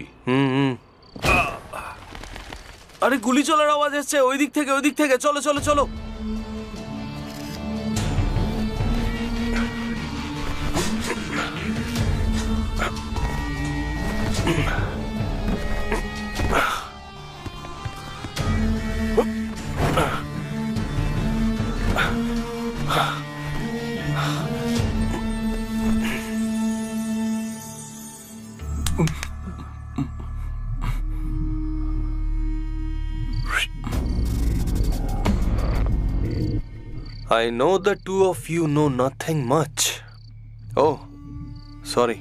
আরে গুলি চলার আওয়াজ এসছে ওই দিক থেকে। চলো চলো চলো। I know the two of you know nothing much. Oh, sorry.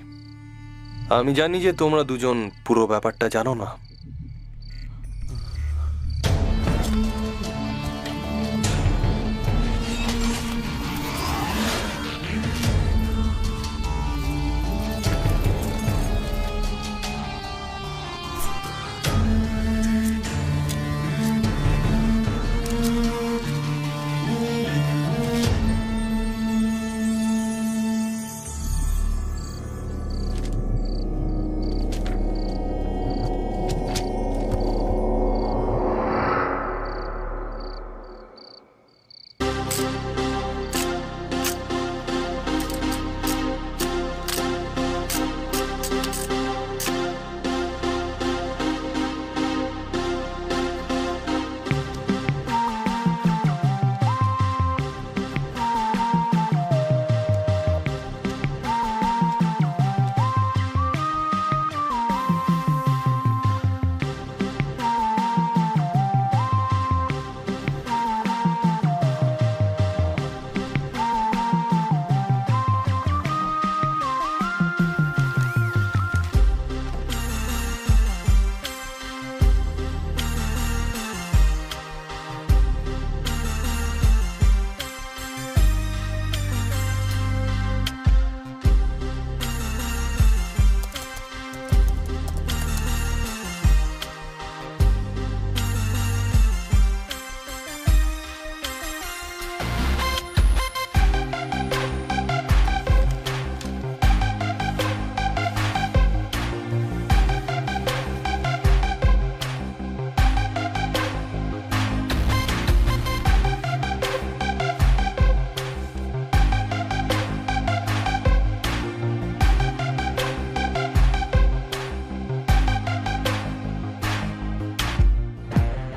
আমি জানি যে তোমরা দুজন পুরো ব্যাপারটা জানো না।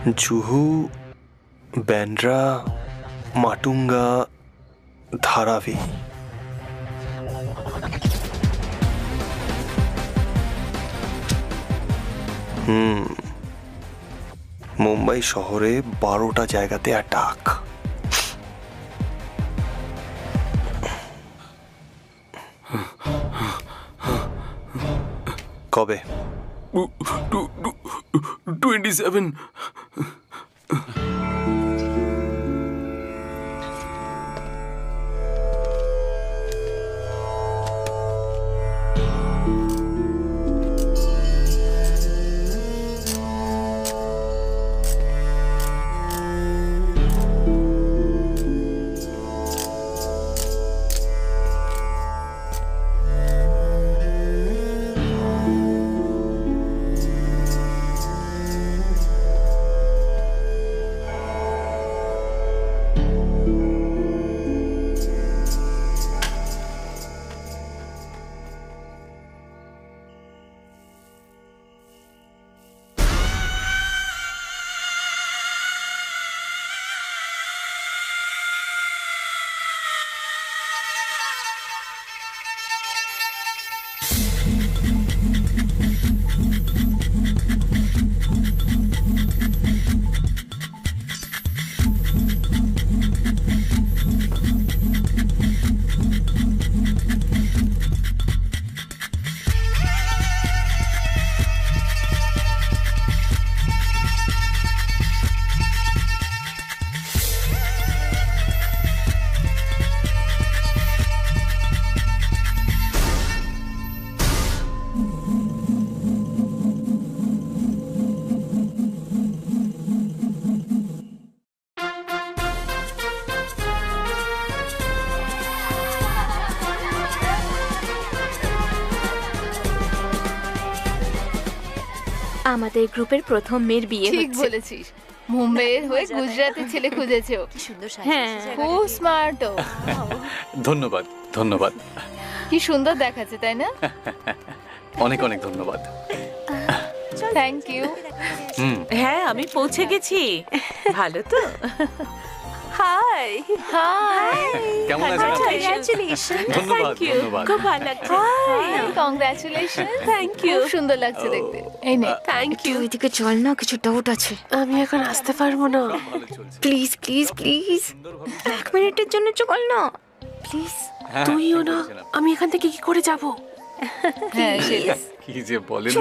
জুহু, ব্যান্ড্রা, মাটুঙ্গা, ধারাভি। মুম্বাই শহরে 12টা জায়গাতে অ্যাটাক। কবে? 27। আমাদের গ্রুপের প্রথম মেয়ের বিয়ে ঠিক বলেছিস। মুম্বাইয়ের হয়ে গুজরাটের ছেলে খুঁজেছে ও। হ্যাঁ, খুব স্মার্ট ও। ধন্যবাদ ধন্যবাদ। কি সুন্দর দেখাচ্ছে, তাই না? অনেক অনেক ধন্যবাদ। Thank you. হ্যাঁ, আমি পৌঁছে গেছি। ভালো তো? হাই হাই, কেমন আছেন আপনি? কংগ্রাচুলেশন। ধন্যবাদ ধন্যবাদ। খুব ভালো লাগছে। কংগ্রাচুলেশন। Thank you. খুব সুন্দর লাগছে দেখতে। এই নে। Thank you. এদিকে চল না, কিছু ডাউট আছে। আমি এখন আসতে পারবো না। প্লিজ প্লিজ প্লিজ 1 মিনিটের জন্য চল না প্লিজ। তুইও না, আমি এখান থেকে কি করে যাব? হ্যাঁ, কি যে বলেন।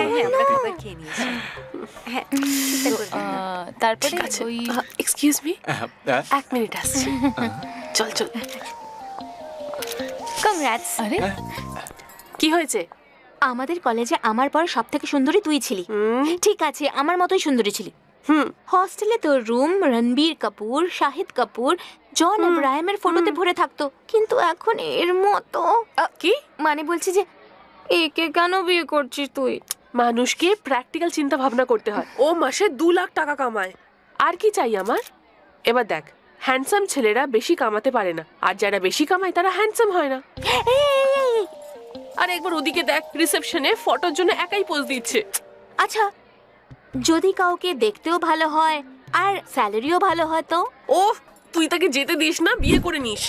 তারপরে ওই এক্সকিউজ মি, 1 মিনিট আসছি। চল চল। কংগ্রাটস। আরে কি হয়েছে? আমাদের কলেজে আমার পর সবথেকে সুন্দরী তুই ছিলি। ঠিক আছে, আমার মতোই সুন্দরী ছিলি। হস্টেলে তোর রুম রণবীর কাপুর, শাহিদ কাপুর, জন ইব্রাহিমের ফটোতে ভরে থাকতো, কিন্তু এখন এর মতো। কি মানে বলছি যে একে কেন বিয়ে করছিস তুই? মানুষকে প্র্যাকটিক্যাল চিন্তা ভাবনা করতে হয়। ও মাসে 2 লাখ টাকা কামায়। আর কি চাই আমার? এবার দেখ, হ্যান্ডসাম ছেলেরা বেশি কামাতে পারে না, আর যারা বেশি কামায় তারা হ্যান্ডসাম হয় না। আর একবার ওদিকে দেখ, রিসেপশনে ফটোর জন্য একাই পোজ দিচ্ছে। আচ্ছা, যদি কাউকে দেখতেও ভালো হয় আর স্যালারিও ভালো হয় তো? ও, তুই তাকে যেতে দিস না, বিয়ে করে নিস।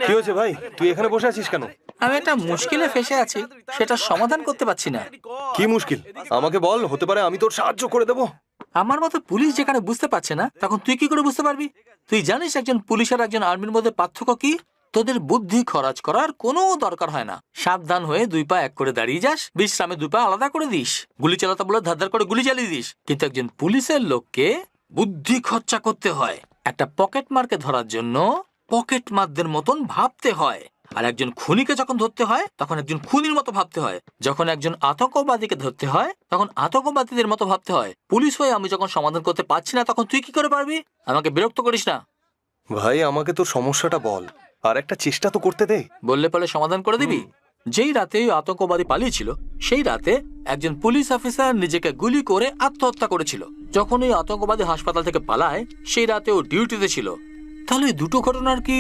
কি হয়েছে ভাই, তুই এখানে বসে আছিস কেন? আমি একটা মুশকিলে ফেসে আছি, সেটা সমাধান করতে পারছি না। কি মুশকিল আমাকে বল, হতে পারে আমি তোর সাহায্য করে দেবো। আমার মতো পুলিশ যেখানে বুঝতে পারছে না, তখন তুই কি করে বুঝতে পারবি? তুই জানিস একজন পুলিশ আর একজন আর্মির মধ্যে পার্থক্য কি? তোদের বুদ্ধি খরচ করার কোনো দরকার হয় না। সাবধান হয়ে 2 পা এক করে দাঁড়িয়ে যাস, বিশ্রামে 2 পা আলাদা করে দিস। গুলি চালাতে বলে ধার করে গুলি চালিয়ে দিস। কিন্তু একজন পুলিশের লোককে বুদ্ধি খরচা করতে হয়। একটা পকেট মারকে ধরার জন্য পকেট মারদের মতন ভাবতে হয়। আর একজন খুনিকে যখন ধরতে হয়, তখন একজন খুনির মতো ভাবতে হয়। যখন একজন আতঙ্কবাদীকে ধরতে হয়, তখন আতঙ্কবাদীদের মতো ভাবতে হয়। পুলিশ হয়ে আমি যখন সমাধান করতে পারছি না, তখন তুই কি করে পারবি? আমাকে বিরক্ত করিস না ভাই, আমাকে তোর সমস্যাটা বল, আর একটা চেষ্টা তো করতে দে। বললে পরে সমাধান করে দিবি? যেই রাতে ওই আতঙ্কবাদী পালিয়েছিল, সেই রাতে একজন পুলিশ অফিসার নিজেকে গুলি করে আত্মহত্যা করেছিল। যখন ওই আতঙ্কবাদী হাসপাতাল থেকে পালায়, সেই রাতে ও ডিউটিতে ছিল। তাহলে এই দুটো ঘটনার কি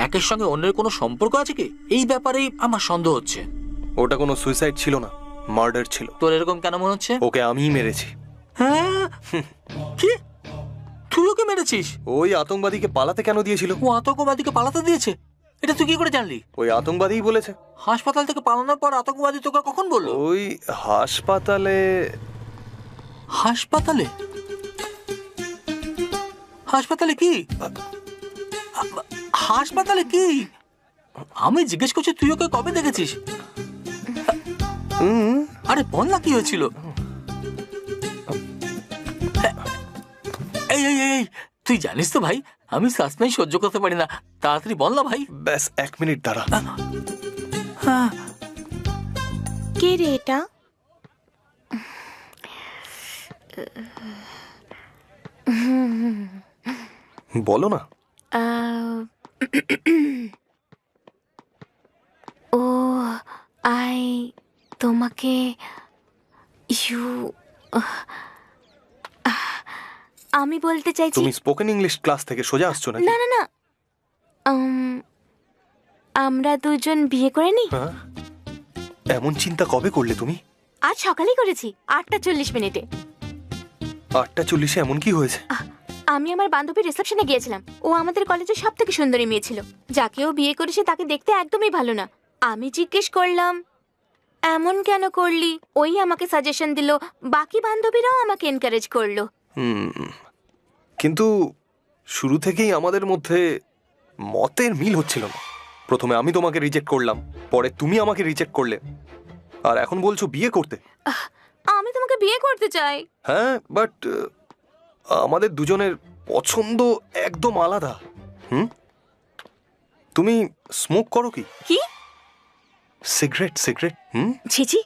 একের সঙ্গে অন্যের কোনো সম্পর্ক আছে কি? এই ব্যাপারেই আমার সন্দেহ হচ্ছে। ওটা কোনো সুইসাইড ছিল না, মার্ডার ছিল। তোর এরকম কেন মনে হচ্ছে? ওকে আমিই মেরেছি। হ্যাঁ? কি? তুই ওকে মেরেছিস? ওই আতঙ্কবাদীকে পালাতে কেন দিয়েছিল? ও আতঙ্কবাদীকে পালাতে দিয়েছে? এটা তুই কি করে জানলি? ওই আতঙ্কবাদীই বলেছে। হাসপাতাল থেকে পালানোর পর আতঙ্কবাদী তোকে কখন বললো? ওই হাসপাতালে। হাসপাতালে? হাসপাতালে কি? হাসপাতালে কি? আমি জিজ্ঞেস করছি তুই ওকে কবে দেখেছিস? আরে বল না কি হয়েছিল? এই এই এই তুই জানিস তো ভাই, আমি সাসপেন্স সহ্য করতে পারি না। তাড়াতাড়ি বল না ভাই। ব্যাস 1 মিনিট দাঁড়া। কে রে এটা? বলো না। ও আই তোমাকে ইউ আমি বলতে চাইছি। তুমি স্পোকেন ইংলিশ ক্লাস থেকে সোজা আসছো নাকি? না না না, আমরা দুজন বিয়ে করে নি। এমন চিন্তা কবে করলে তুমি? আজ সকালেই করেছি, 8:40 8:40 এমন কি হয়েছে? আমি আমার বান্ধবীর রিসেপশনে গিয়েছিলাম। ও আমাদের কলেজের সব থেকে সুন্দরী মেয়ে ছিল। যাকে ও বিয়ে করেছে তাকে দেখতে একদমই ভালো না। আমি জিজ্ঞেস করলাম এমন কেন করলি? ওই আমাকে সাজেশন দিল, বাকি বান্ধবীরাও আমাকে এনকারেজ করলো। কিন্তু শুরু থেকেই আমাদের মধ্যে মতের মিল হচ্ছিল না। প্রথমে আমি তোমাকে রিজেক্ট করলাম, পরে তুমি আমাকে রিজেক্ট করলে, আর এখন বলছো বিয়ে করতে। আমি তোমাকে বিয়ে করতে চাই। হ্যাঁ, বাট আমাদের দুজনের পছন্দ একদম আলাদা। তুমি স্মোক করো কি? কি? সিগারেট? ছিছি,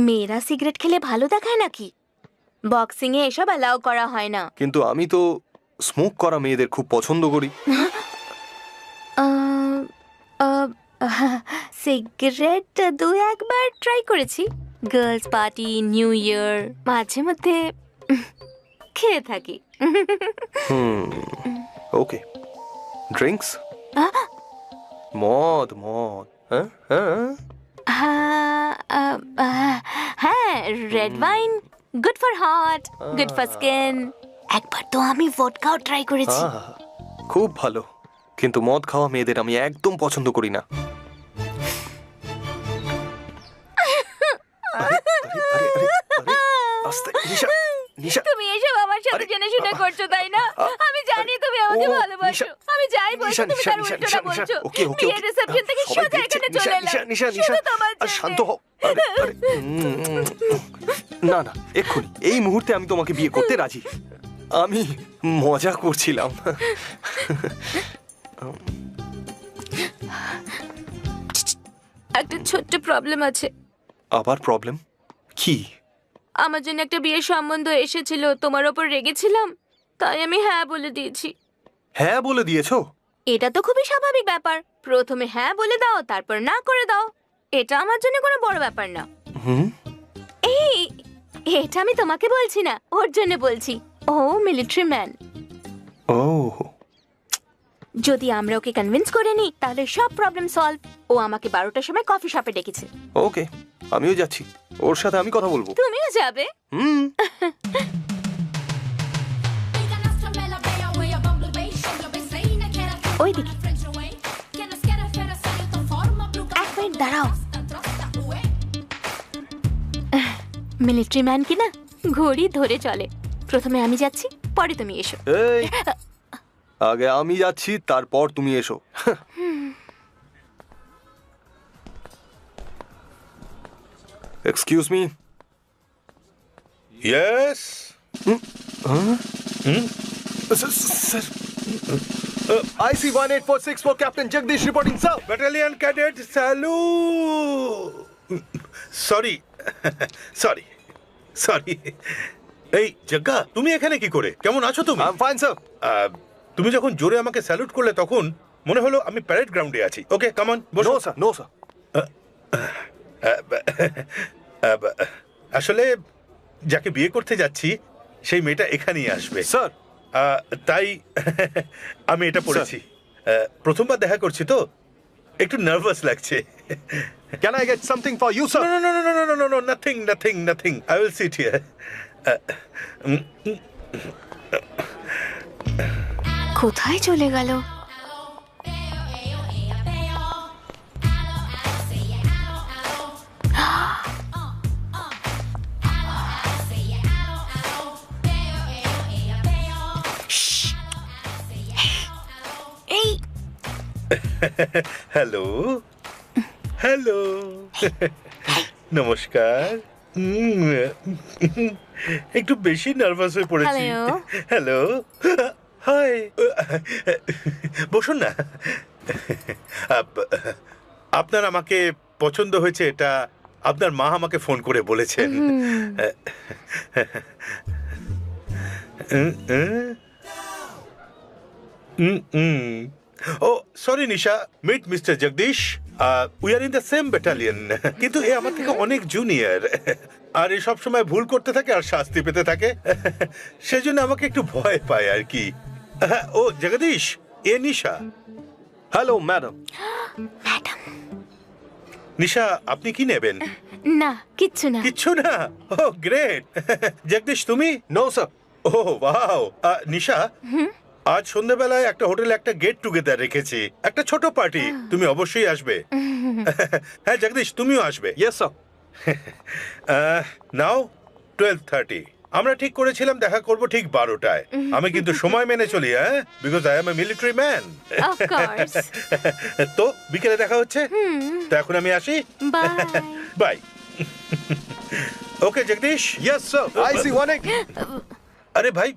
মেয়েরা সিগারেট খেলে ভালো দেখায় নাকি? বক্সিং এ এসব অ্যালাউ করা হয় না। কিন্তু আমি তো স্মোক করা মেয়েদের খুব পছন্দ করি। সিগারেট 2-1 বার ট্রাই করেছি। গার্লস পার্টি, নিউ ইয়ার, মাঝে মধ্যে খেয়ে থাকি। ওকে, ড্রিঙ্কস? মদ? হ্যাঁ, red wine, good for heart, good for skin. একবার তো আমি ভডকাও ট্রাই করেছি। খুব ভালো, কিন্তু মদ খাওয়া মেয়েদের আমি একদম পছন্দ করি না। তুমি এসব আমার সাথে জেনে শুনে করছো, তাই না? আমি জানি তুমি আমাকে ভালোবাসো। আমি যাই বলছি তুমি তার উল্টোটা বলছো। বিয়ের রিসেপশন থেকে সোজা এখানে চলে এলাম শুধু তোমার জন্য। শান্ত হও। না না, এক্ষুনি এই মুহূর্তে আমি তোমাকে বিয়ে করতে রাজি। আমি মজা করছিলাম। একটা ছোট্ট প্রবলেম আছে। আবার প্রবলেম? কি? আমার জন্য একটা বিয়ের সম্বন্ধ এসেছিল, তোমার ওপর রেগেছিলাম, তাই আমি হ্যাঁ বলে দিয়েছি। হ্যাঁ বলে দিয়েছো? এটা তো খুবই স্বাভাবিক ব্যাপার। প্রথমে হ্যাঁ বলে দাও, তারপর না করে দাও। এটা আমার জন্য কোনো বড় ব্যাপার না। এই, এটা আমি তোমাকে বলছি না, ওর জন্য বলছি। ও মিলিটারি ম্যান। ও, যদি আমরা ওকে কনভিন্স করে নিই তাহলে সব প্রবলেম সলভ। ও আমাকে 12টার সময় কফি শপে ডেকেছে। ওকে, আমিও যাচ্ছি, ওর সাথে আমি কথা বলবো। তুমিও যাবে? ওই দিকে। 1 মিনিট দাঁড়াও। মিলিটারি ম্যান কি না, ঘড়ি ধরে চলে। প্রথমে আমি যাচ্ছি, পরে তুমি এসো। এই, আগে আমি যাচ্ছি, তারপর তুমি এসো। Excuse me. Yes. Sir, IC 18464 captain Jagdish reporting sir. Battalion cadet salute. Sorry. এই জগ্গা, তুমি এখানে কি করে? কেমন আছো তুমি? I am fine sir. তুমি যখন জোরে আমাকে স্যালুট করলে তখন মনে হলো আমি প্যারেড গ্রাউন্ডে আছি। ওকে, কাম অন, বসো। No sir. আসলে যাকে বিয়ে করতে যাচ্ছি সেই মেয়েটা এখানেই আসবে স্যার। তাই আমি এটা পড়েছি। প্রথমবার দেখা করছি তো একটু নার্ভাস লাগছে। Can I get something for you, sir? No, nothing. I will sit here. কোথায় চলে গেল? এই হ্যালো নমস্কার। একটু বেশি নার্ভাস হয়ে পড়েছি। Hello. হ্যালো, হাই, বসুন না। আপনার আমাকে পছন্দ হয়েছে এটা আপনার মা আমাকে ফোন করে বলেছেন। Oh, sorry, Nisha. Meet Mr. Jagdish. We are in the same battalion. কিন্তু এ আমার থেকে অনেক জুনিয়র। আর এ সব সময় ভুল করতে থাকে আর শাস্তি পেতে থাকে। সেজন্য আমাকে একটু ভয় পায় আর কি। ও জগদীশ, এ নিশা। Hello madam. নিশা, আপনি কি নেবেন? না, কিচ্ছু না। কিচ্ছু না? ও গ্রেট। জগদীশ, তুমি? No sir. Oh wow. Nisha, আজ সন্ধ্যাবেলায় একটা হোটেলে একটা গেট টুগেদার রেখেছি, একটা ছোট পার্টি। তুমি অবশ্যই আসবে। হ্যাঁ জগদীশ, তুমিও আসবে। Yes sir. নাও 12:30। আমরা ঠিক করেছিলাম দেখা করব ঠিক 12টায়। আমি কিন্তু সময় মেনে চলি, হ্যাঁ, because I M A military man. Of course. তো বিকেলে দেখা হচ্ছে। তো এখন আমি আসি। Bye. Okay Jagdish. Yes sir. I see অনেক। আরে ভাই,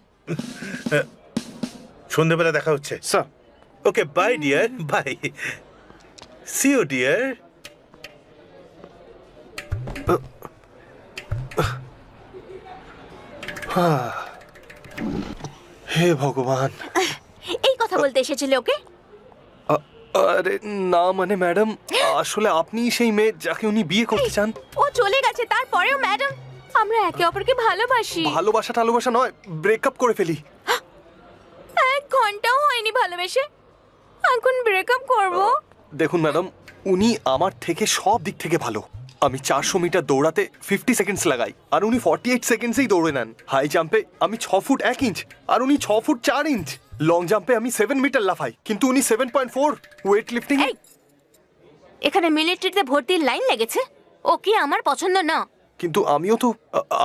সন্ধ্যাবেলা দেখা হচ্ছে। Sir. Okay bye dear, bye. See you dear. হে ভগবান। এই কথা বলতে এসেছিলে ওকে? আরে না মানে ম্যাডাম, আসলে আপনি সেই মেয়ে যাকে উনি বিয়ে করতে চান। ও চলে গেছে, তারপরেও ম্যাডাম আমরা একে অপরকে ভালোবাসি। ভালোবাসা টালোবাসা নয়, ব্রেকআপ করে ফেলি। 1 ঘন্টাও হয়নি ভালোবেসে, এখন ব্রেকআপ করব? দেখুন ম্যাডাম, উনি আমার থেকে সব দিক থেকে ভালো। আমি 400 মিটার দৌড়াতে 50 সেকেন্ডস লাগাই আর উনি 48 সেকেন্ডসেই দৌড়ে নেন। হাই জাম্পে আমি 6 ফুট 1 ইঞ্চ আর উনি 6 ফুট 4 ইঞ্চ। লং জাম্পে আমি 7 মিটার লাফাই, কিন্তু উনি 7.4। Weight lifting. এখানে মিলিটারিতে ভর্তির লাইন লেগেছে। ও কি আমার পছন্দ না। কিন্তু আমিও তো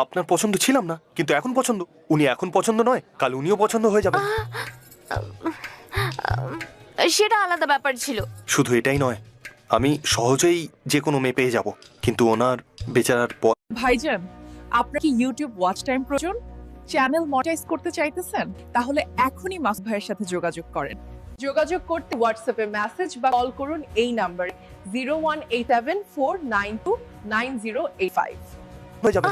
আপনার পছন্দ ছিলাম না, কিন্তু এখন পছন্দ। উনি এখন পছন্দ নয়, কাল উনিও পছন্দ হয়ে যাবেন। সেটা আলাদা ব্যাপার ছিল। শুধু এটাই নয়, আমি সহজেই যে কোনো মেয়ে পেয়ে যাব, কিন্তু ওনার বেচারার ভাইজান, আপনার কি ইউটিউব ওয়াচ টাইম প্রয়োজন? চ্যানেল মনিটাইজ করতে চাইতেছেন? তাহলে এখনই মাসুদ ভাইয়ের সাথে যোগাযোগ করেন। যোগাযোগ করতে হোয়াটসঅ্যাপে মেসেজ বা কল করুন এই নাম্বারে 01874929085। হয়ে যাবে।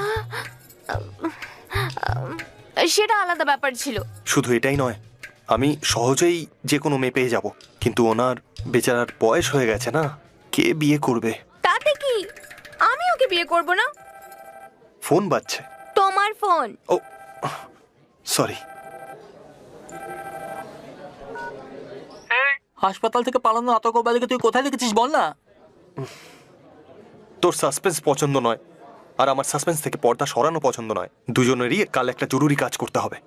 সেটা আলাদা ব্যাপার ছিল। শুধু এটাই নয়, আমি সহজেই যে কোনো মেয়ে পেয়ে যাব, কিন্তু ওনার বেচারার বয়স হয়ে গেছে না। কে বিয়ে করবে? তাতে কি, আমি ওকে বিয়ে করব না। ফোন বাজছে। তোমার ফোন। ও সরি। হাসপাতাল থেকে পালানো আতঙ্কবাদীকে তুই কোথায় দেখেছিস বল না। তোর সাসপেন্স পছন্দ নয়, আর আমার সাসপেন্স থেকে পর্দা সরানো পছন্দ নয়। দুজনেরই কাল একটা জরুরি কাজ করতে হবে।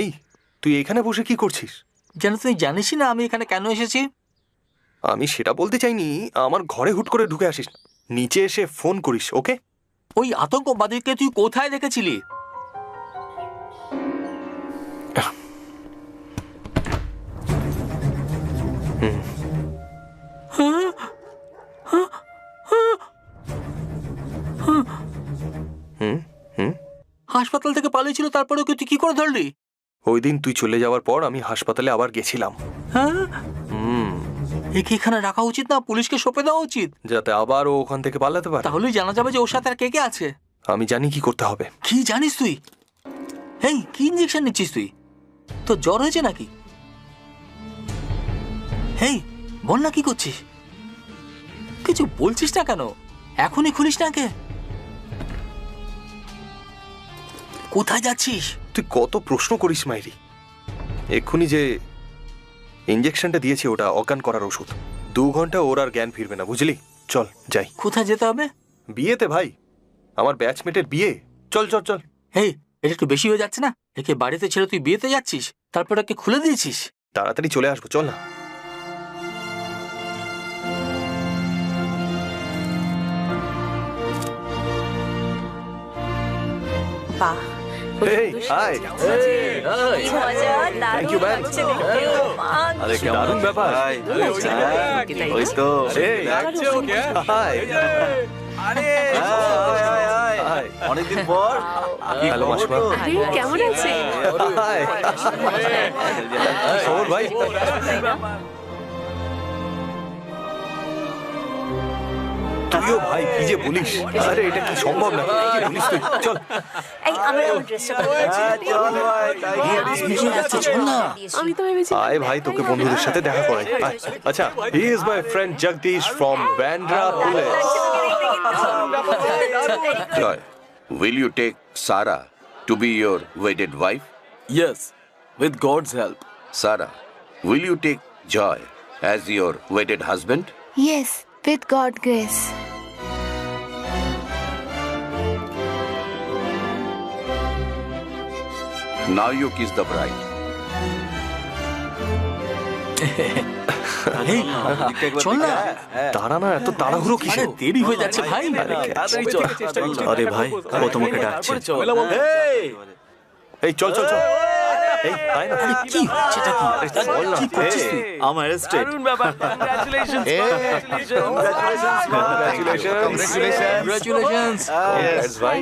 এই তুই এখানে বসে কি করছিস? যেন তুই জানিসই না আমি এখানে কেন এসেছি। আমি সেটা বলতে চাইনি, আমার ঘরে হুট করে ঢুকে আসিস না। নিচে এসে ফোন করিস, ওকে? ওই আতঙ্কবাদীকে তুই কোথায় দেখেছিলি? হাসপাতাল থেকে পালিয়েছিল, তারপরে তুই কি করে ধরলি? ওই দিন তুই চলে যাওয়ার পর আমি হাসপাতালে আবার গেছিলাম। একে এখানে রাখা উচিত না, পুলিশকে সঁপে দেওয়া উচিত, যাতে আবার ও ওখান থেকে পালাতে পারে। তাহলেই জানা যাবে যে ওর সাথে আর কে কে আছে। আমি জানি কি করতে হবে। কি জানিস তুই? এই কি ইঞ্জেকশন নিচ্ছিস তুই? তো জ্বর হয়েছে নাকি? হেই বল না, কি করছিস? কিছু বলছিস না কেন? এখনই খুলিস না কে? কোথায় যাচ্ছিস? তুই কত প্রশ্ন করিস মাইরি। এক্ষুনি যে ইঞ্জেকশনটা দিয়েছি ওটা অজ্ঞান করার ওষুধ। 2 ঘন্টা ওর আর জ্ঞান ফিরবে না, বুঝলি? চল যাই। কোথায় যেতে হবে? বিয়েতে ভাই, আমার ব্যাচমেটের বিয়ে। চল চল চল। এই এটা একটু বেশি হয়ে যাচ্ছে না? একে বাড়িতে ছেড়ে তুই বিয়েতে যাচ্ছিস, তারপর একে খুলে দিয়েছিস। তাড়াতাড়ি চলে আসবো, চল না। বাহ, Hey, hi. Thank you, man. আরে কেমন দারুণ ব্যাপার। ওই তো হাই। অনেকদিন পর। হ্যালো মাসিমা। আরে কেমন আছে? হাই। খবর ভাই? তুইও ভাই, কি যে বলিস। আরে এটা কি সম্ভব না? কি বলিস তুই? চল। আমি তো ভেবেছি আয় ভাই, তোকে বন্ধুদের সাথে দেখা করাই। আয়। আচ্ছা, he is my friend Jagdish from Bandra police. Joy, will you take Sarah to be your wedded wife? Yes, with God's help. Sarah, will you take Joy as your wedded husband? Yes, with God grace. Now you kiss the bride. এই চল না। দাঁড়া না, এত তাড়াহুড়ো আরে কিসের? দেরি হয়ে যাচ্ছে ভাই। আরে ভাই, ও তোমাকে ডাকছে। এই চল চল চল। এই আয় না। আরে কি হচ্ছে এটা? কি বল না। কি করছিস তুই? আমার এস্টেট। দারুণ ব্যাপার। Congratulations. Congratulations. Yes, ভাই।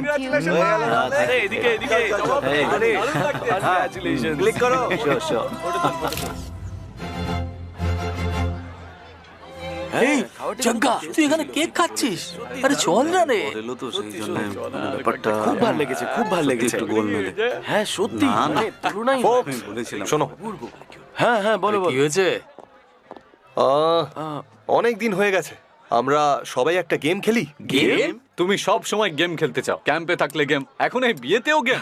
আরে এদিকে এদিকে। আরে congratulations. ক্লিক করো। এই জগ্গা, তুই এখানে কেক খাচ্ছিস? আরে চল না রে। এলো তো সেই জন্য ব্যাপারটা খুব ভালো লেগেছে, খুব ভালো লেগেছে। একটু গোলমেলে। হ্যাঁ সত্যি, না, না। মানে তুলনাই Folks, বলেছিলাম। শোনো, হ্যাঁ হ্যাঁ বলো বলো। কি হয়েছে? অনেক দিন হয়ে গেছে, আমরা সবাই একটা গেম খেলি। গেম? তুমি সব সময় গেম খেলতে চাও। ক্যাম্পে থাকলে গেম, এখন এই বিয়েতেও game.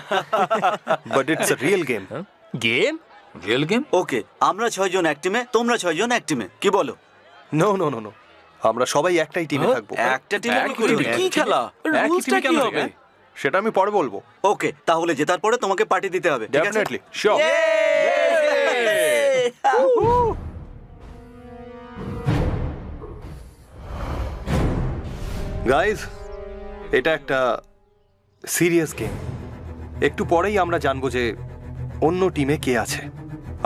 But it's a real game. Game? Real game? Okay, আমরা 6 জন এক টিমে, তোমরা 6 জন এক টিমে। কি বলো? নো নো নো নো, আমরা সবাই একটাই টিমে থাকবো। একটা টিমে কি করে হবে? কি খেলা? রুলসটা কি হবে? সেটা আমি পরে বলবো। ওকে, তাহলে জেতার পরে তোমাকে পার্টি দিতে হবে। ঠিক আছে? Definitely, sure. গাইজ, এটা একটা সিরিয়াস গেম। একটু পরেই আমরা জানবো যে অন্য টিমে কে আছে।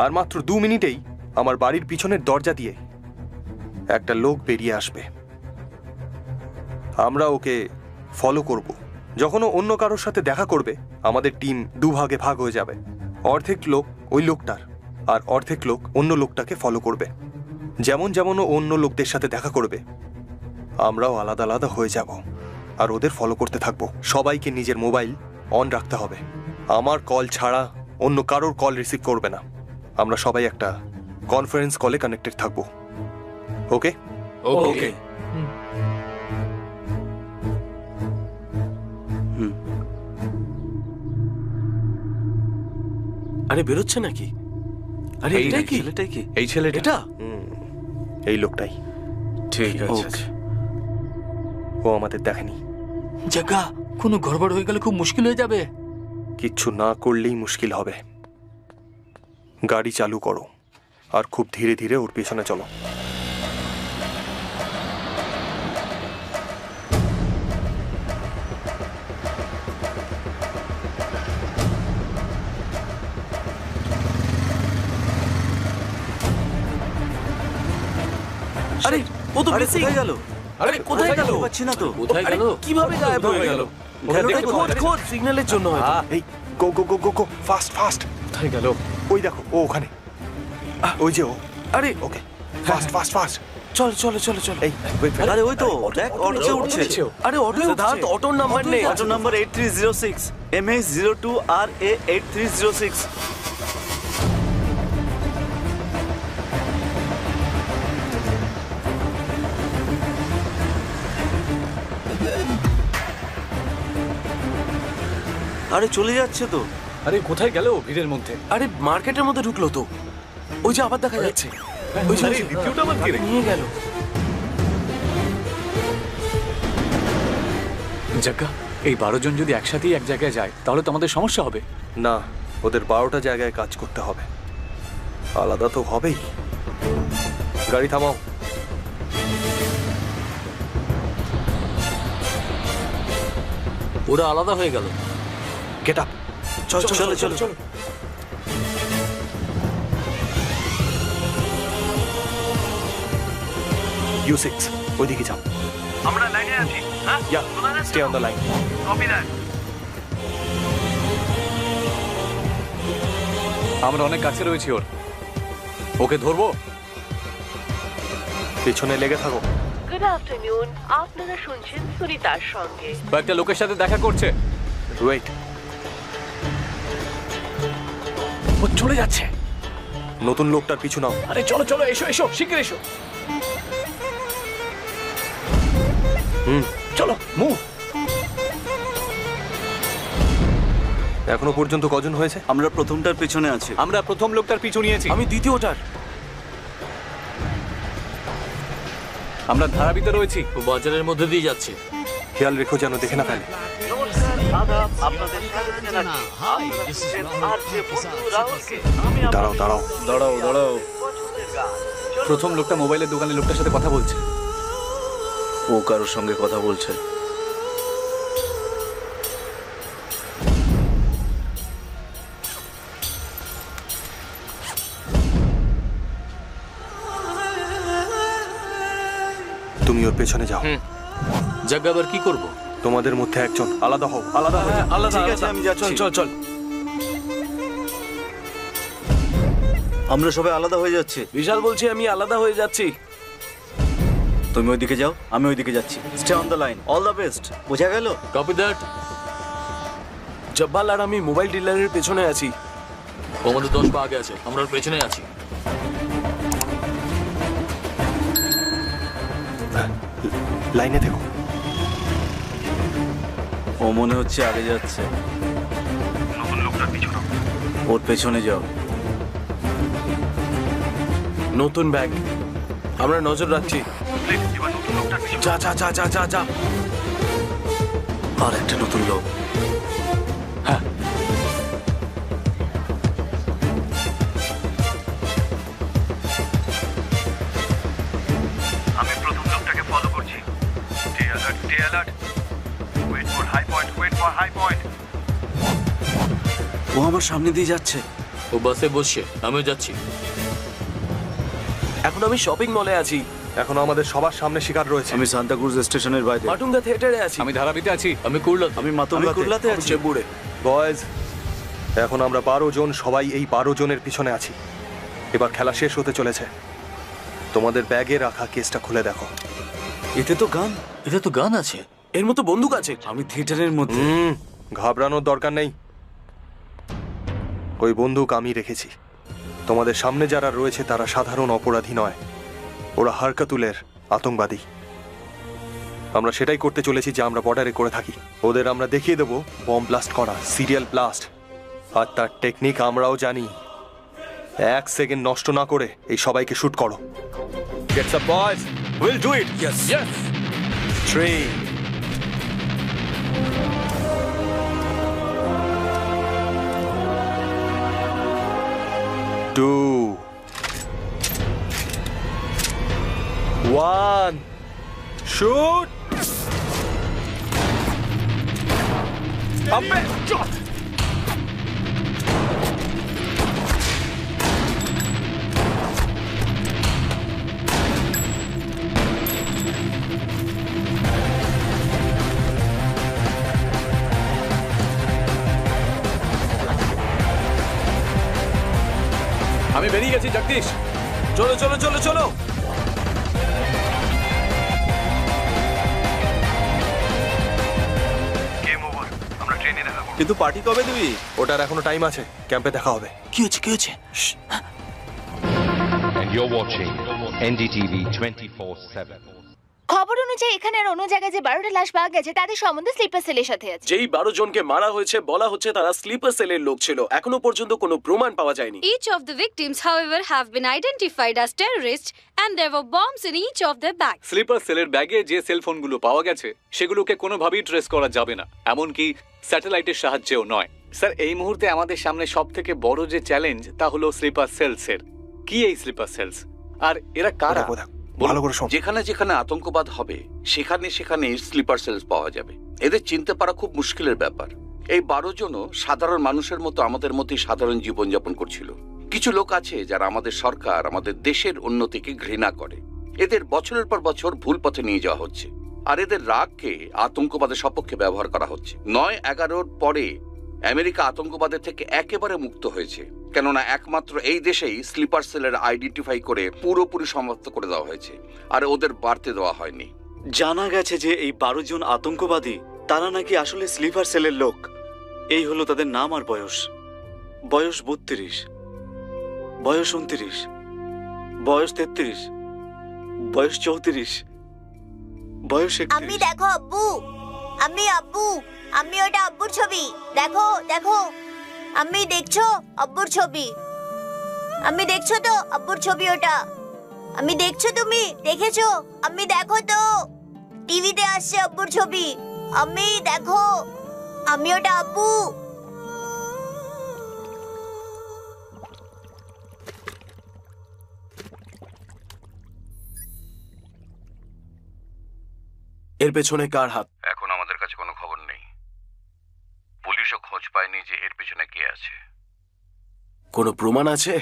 আর মাত্র 2 মিনিটেই আমার বাড়ির পিছনের দরজা দিয়ে একটা লোক বেরিয়ে আসবে। আমরা ওকে ফলো করব। যখন ও অন্য কারোর সাথে দেখা করবে, আমাদের টিম 2 ভাগে ভাগ হয়ে যাবে। অর্ধেক লোক ওই লোকটার, আর অর্ধেক লোক অন্য লোকটাকে ফলো করবে। যেমন যেমন ও অন্য লোকদের সাথে দেখা করবে, আমরাও আলাদা আলাদা হয়ে যাব আর ওদের ফলো করতে থাকবো। সবাইকে নিজের মোবাইল অন রাখতে হবে। আমার কল ছাড়া অন্য কারোর কল রিসিভ করবে না। আমরা সবাই একটা কনফারেন্স কলে কানেক্টেড থাকবো। ওকে? ওকে। আরে বেরোচ্ছে নাকি? আরে এই এটা কি? ছেলেটাই কি? এই ছেলেটা? এটা? এই লোকটাই। ঠিক আছে। ও আমাদের দেখেনি। জগ্গা, কোনো গড়বড় হয়ে গেলে খুব মুশকিল হয়ে যাবে। কিচ্ছু না করলেই মুশকিল হবে। গাড়ি চালু করো আর খুব ধীরে ধীরে ওর পেছনে চলো। আরে ও তো আরে মিসিং। কোথায় গেল? আরে কোথায় গেল? পাচ্ছি না তো। কোথায় আরে গেল? কিভাবে গায়েব হয়ে গেল? দেখতে খোঁজ খোঁজ সিগন্যালের জন্য হয়তো। এই গো গো গো গো গো, ফাস্ট ফাস্ট। কোথায় গেল? ওই দেখো, ও ওখানে। ওই যে ও। আরে ওকে। Fast fast fast. চল চলো চলো চলো। এই wait, wait. আরে ওই তো দেখ অটো উঠছে। আরে অটো সিদ্ধার্থ অটোর নাম্বার নেই। Auto number 8306 MH02RA 8306। আরে চলে যাচ্ছে তো। আরে কোথায় গেল ভিড়ের মধ্যে? আরে মার্কেটের মধ্যে ঢুকলো তো। ওই যে আবার দেখা যাচ্ছে। ওই যে দ্বিতীয়টা আবার কে রে? নিয়ে গেল। জাগ্গা, এই 12 জন যদি একসাথেই এক জায়গায় যায় তাহলে তো আমাদের সমস্যা হবে। না, ওদের 12টা জায়গায় কাজ করতে হবে। আলাদা তো হবেই। গাড়ি থামাও। ওরা আলাদা হয়ে গেল। Get up. চল চলো চলো চলো। U6 ওইদিকে যাও। আমরা লাইনে আছি। হ্যাঁ, yeah, stay on the line. Copy that. আমরা অনেক কাছে রয়েছি ওর। ওকে ধরবো। পেছনে লেগে থাকো। গুড আফটারনুন, আপনারা শুনছেন সুনিতার সঙ্গে। কয়েকটা লোকের সাথে দেখা করছে। ওয়েট। ও চলে যাচ্ছে। নতুন লোকটার পিছু নাও। আরে চলো চলো, এসো এসো, শিগগির এসো। চলো মুভ। এখনো পর্যন্ত কজন হয়েছে? আমরা প্রথমটার পেছনে আছি। আমরা প্রথম লোকটার পিছু নিয়েছি। আমি দ্বিতীয়টার। আমরা ধারাবিতে রয়েছি। ও বাজারের মধ্যে দিয়ে যাচ্ছে। খেয়াল রেখো যেন দেখে না ফেলে। দাঁড়াও দাঁড়াও দাঁড়াও দাঁড়াও। প্রথম লোকটা মোবাইলের দোকানে লোকটার সাথে কথা বলছে। ও কারোর সঙ্গে কথা বলছে। তুমি ওর পেছনে যাও। জাগ্গা, আবার কি করব? তোমাদের মধ্যে একজন আলাদা হও। আলাদা হয়ে যাও। আলাদা ঠিক আছে, আমি যাচ্ছি। চল চল চল। আমরা সবাই আলাদা হয়ে যাচ্ছি। বিশাল বলছি আমি আলাদা হয়ে যাচ্ছি। তুমি ওইদিকে যাও, আমি ওইদিকে যাচ্ছি। Stay on the line. All the best. বোঝা গেল? Copy that. জব্বাল আর আমি মোবাইল ডিলারের পেছনে আছি। ও আমাদের 10 পা আগে আছে, আমরা ওর পেছনে আছি। লাইনে থেকো। ও মনে হচ্ছে আগে যাচ্ছে। নতুন লোকটার পিছু নাও। ওর পেছনে যাও। নতুন ব্যাগ, আমরা নজর রাখছি। প্লিজ এবার নতুন লোকটার পিছু। যা যা যা যা যা যা। আর একটা নতুন লোক। হ্যাঁ, আমি প্রথম লোকটাকে ফলো করছি। Stay alert, stay alert. Wait for high point, wait for high point. ও আমার সামনে দিয়ে যাচ্ছে। ও বাসে বসছে, আমিও যাচ্ছি। এখন আমি শপিং মলে আছি। এখনো আমাদের সবার সামনে শিকার রয়েছে। আমি সান্তাক্রুজ স্টেশনের বাইরে। মাটুঙ্গা থিয়েটারে আছি। আমি ধারাবিতে আছি। আমি কুর্লা। আমি কুর্লাতে আছি। চেম্বুরে। বয়েজ, এখন আমরা 12 জন সবাই এই 12 জনের পিছনে আছি। এবার খেলা শেষ হতে চলেছে। তোমাদের ব্যাগে রাখা কেসটা খুলে দেখো। এতে তো গান। এতে তো গান আছে। এর মতো বন্দুক আছে। আমি থিয়েটারের মধ্যে। ঘাবড়ানোর দরকার নেই। ওই বন্দুক আমি রেখেছি। তোমাদের সামনে যারা রয়েছে তারা সাধারণ অপরাধী নয়, ওরা হারকাতুলের আতঙ্কবাদী। আমরা সেটাই করতে চলেছি যা আমরা বর্ডারে করে থাকি। ওদের আমরা দেখিয়ে দেব বম ব্লাস্ট করা, সিরিয়াল ব্লাস্ট, আর তার টেকনিক আমরাও জানি। 1 সেকেন্ড নষ্ট না করে এই সবাইকে শুট করো। Gets up boys, will do it. Yes yes. 3 2 1 shoot! আবে চল। আমি বেরিয়ে গেছি জগদীশ। চলো চলো চলো চলো। কিন্তু পার্টি কবে দিবি? ওটার এখনো টাইম আছে, ক্যাম্পে দেখা হবে। কি হচ্ছে কি হচ্ছে? And you're watching NDTV 24/7. খবর অনুযায়ী এখানে আর অন্য জায়গায় যে 12টা লাশ পাওয়া গেছে তাদের সম্বন্ধে স্লিপার সেলের সাথে আছে। যেই 12 জনকে মারা হয়েছে বলা হচ্ছে তারা স্লিপার সেলের লোক ছিল। এখনো পর্যন্ত কোনো প্রমাণ পাওয়া যায়নি। Each of the victims, however, have been identified as terrorists and there were bombs in each of their bags. Sleeper সেলের ব্যাগে যে সেলফোনগুলো পাওয়া গেছে সেগুলোকে কোনোভাবেই ট্রেস করা যাবে না, এমনকি স্যাটেলাইটের সাহায্যেও নয়। স্যার, এই মুহূর্তে আমাদের সামনে সবথেকে বড় যে চ্যালেঞ্জ তা হলো স্লিপার সেলসের। কি এই স্লিপার সেলস আর এরা কারা? ভালো করে শোন। যেখানে যেখানে আতঙ্কবাদ হবে সেখানে সেখানে স্লিপার সেলস পাওয়া যাবে। এদের চিনতে পারা খুব মুশকিলের ব্যাপার। এই 12 জনও সাধারণ মানুষের মতো আমাদের মতোই সাধারণ জীবনযাপন করছিল। কিছু লোক আছে যারা আমাদের সরকার, আমাদের দেশের উন্নতিকে ঘৃণা করে। এদের বছরের পর বছর ভুল পথে নিয়ে যাওয়া হচ্ছে, আর এদের রাগকে আতঙ্কবাদের সপক্ষে ব্যবহার করা হচ্ছে। 9/11-র পরে আমেরিকা আতঙ্কবাদের থেকে একেবারে মুক্ত হয়েছে, কেননা একমাত্র এই দেশেই স্লিপার সেলের আইডেন্টিফাই করে পুরোপুরি সমাপ্ত করে দেওয়া হয়েছে, আর ওদের বাড়তে দেওয়া হয়নি। জানা গেছে যে এই 12 জন আতঙ্কবাদী তারা নাকি আসলে স্লিপার সেলের লোক। এই হলো তাদের নাম আর বয়স। বয়স 32, বয়স 29, বয়স 33, বয়স 34, বয়স 31। আমি দেখো আব্বু, আমি আব্বু, আমি ওটা আব্বুর ছবি। দেখো দেখো, আমি দেখছো আব্বুর ছবি? আমি দেখছো তো আব্বুর ছবি ওটা? আমি দেখছো, তুমি দেখেছো? আমি দেখো তো টিভিতে আসছে আব্বুর ছবি। আমি দেখো, আমি ওটা আব্বু। এর পেছনে কার হাত? এখন আমাদের কাছে কোনো খবর নেই। পুলিশও খোঁজ পায়নি যে এর পেছনে কে আছে। কোনো প্রমাণ আছে?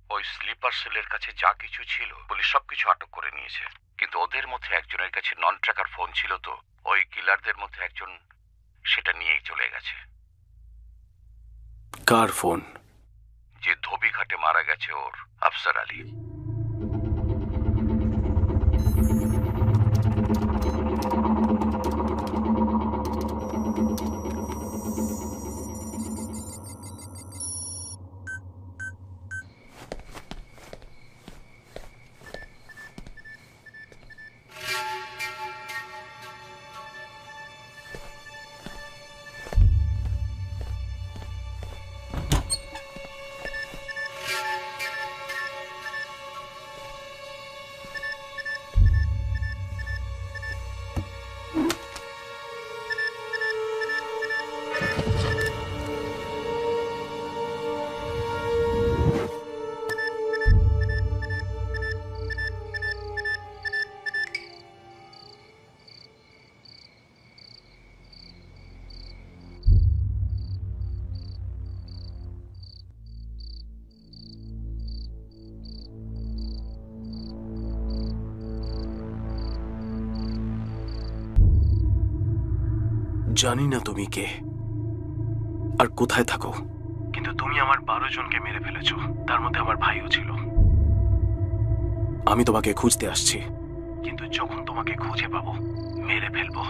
ওই স্লিপার সেলের কাছে যা কিছু ছিল পুলিশ সবকিছু আটক করে নিয়েছে, কিন্তু ওদের মধ্যে একজনের কাছে নন ট্র্যাকার ফোন ছিল, তো ওই কিলারদের মধ্যে একজন সেটা নিয়েই চলে গেছে। কার ফোন? যে ধোবিঘাটে মারা গেছে ওর, আফসার আলী। জানি না তুমি কে আর কোথায় থাকো, কিন্তু তুমি আমার 12 জনকে মেরে ফেলেছো, তার মধ্যে আমার ভাইও ছিল। আমি তোমাকে খুঁজতে আসছি, কিন্তু যখন তোমাকে খুঁজে পাবো মেরে ফেলবো।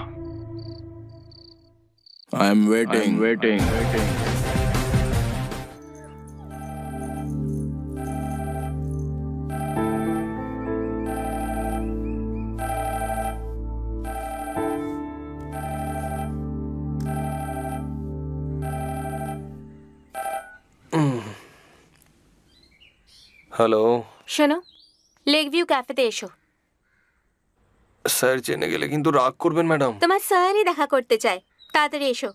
I am waiting. হ্যালো শোনো, লেক ভিউ ক্যাফেতে এসো। স্যার জেনে গেলে কিন্তু রাগ করবেন ম্যাডাম। তোমার স্যারই দেখা করতে চায়, তাড়াতাড়ি এসো।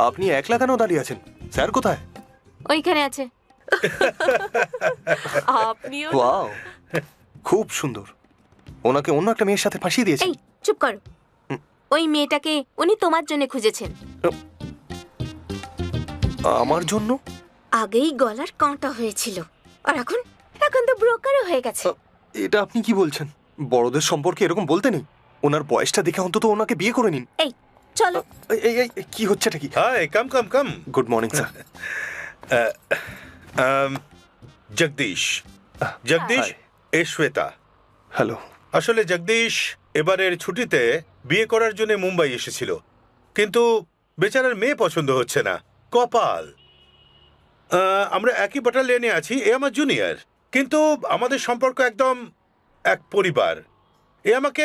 আপনি একলা কেন দাঁড়িয়ে আছেন? স্যার কোথায়? ওইখানে আছে। আপনিও? ওয়াও, খুব সুন্দর। ওনাকে অন্য একটা মেয়ের সাথে ফাঁসিয়ে দিয়েছে। এই চুপ করো। ওই মেয়েটাকে উনি তোমার জন্য খুঁজেছেন। আমার জন্য? আগেই গলার কাঁটা হয়েছিল, আর এখন তো ব্রোকারও হয়ে গেছে। এটা আপনি কি বলছেন? বড়দের সম্পর্কে এরকম বলতে নেই। ওনার বয়সটা দেখে অন্তত ওনাকে বিয়ে করে নিন। এই চলো। এই কি হচ্ছেটা কি? Hi, come. Good morning sir. Jagdish, এ শ্বেতা। হ্যালো। আসলে জগদীশ এবারের ছুটিতে বিয়ে করার জন্য মুম্বাই এসেছিল, কিন্তু বেচারার মেয়ে পছন্দ হচ্ছে না। কপাল। আমরা একই ব্যাটালিয়নে আছি, এ আমার জুনিয়র, কিন্তু আমাদের সম্পর্ক একদম এক পরিবার। এ আমাকে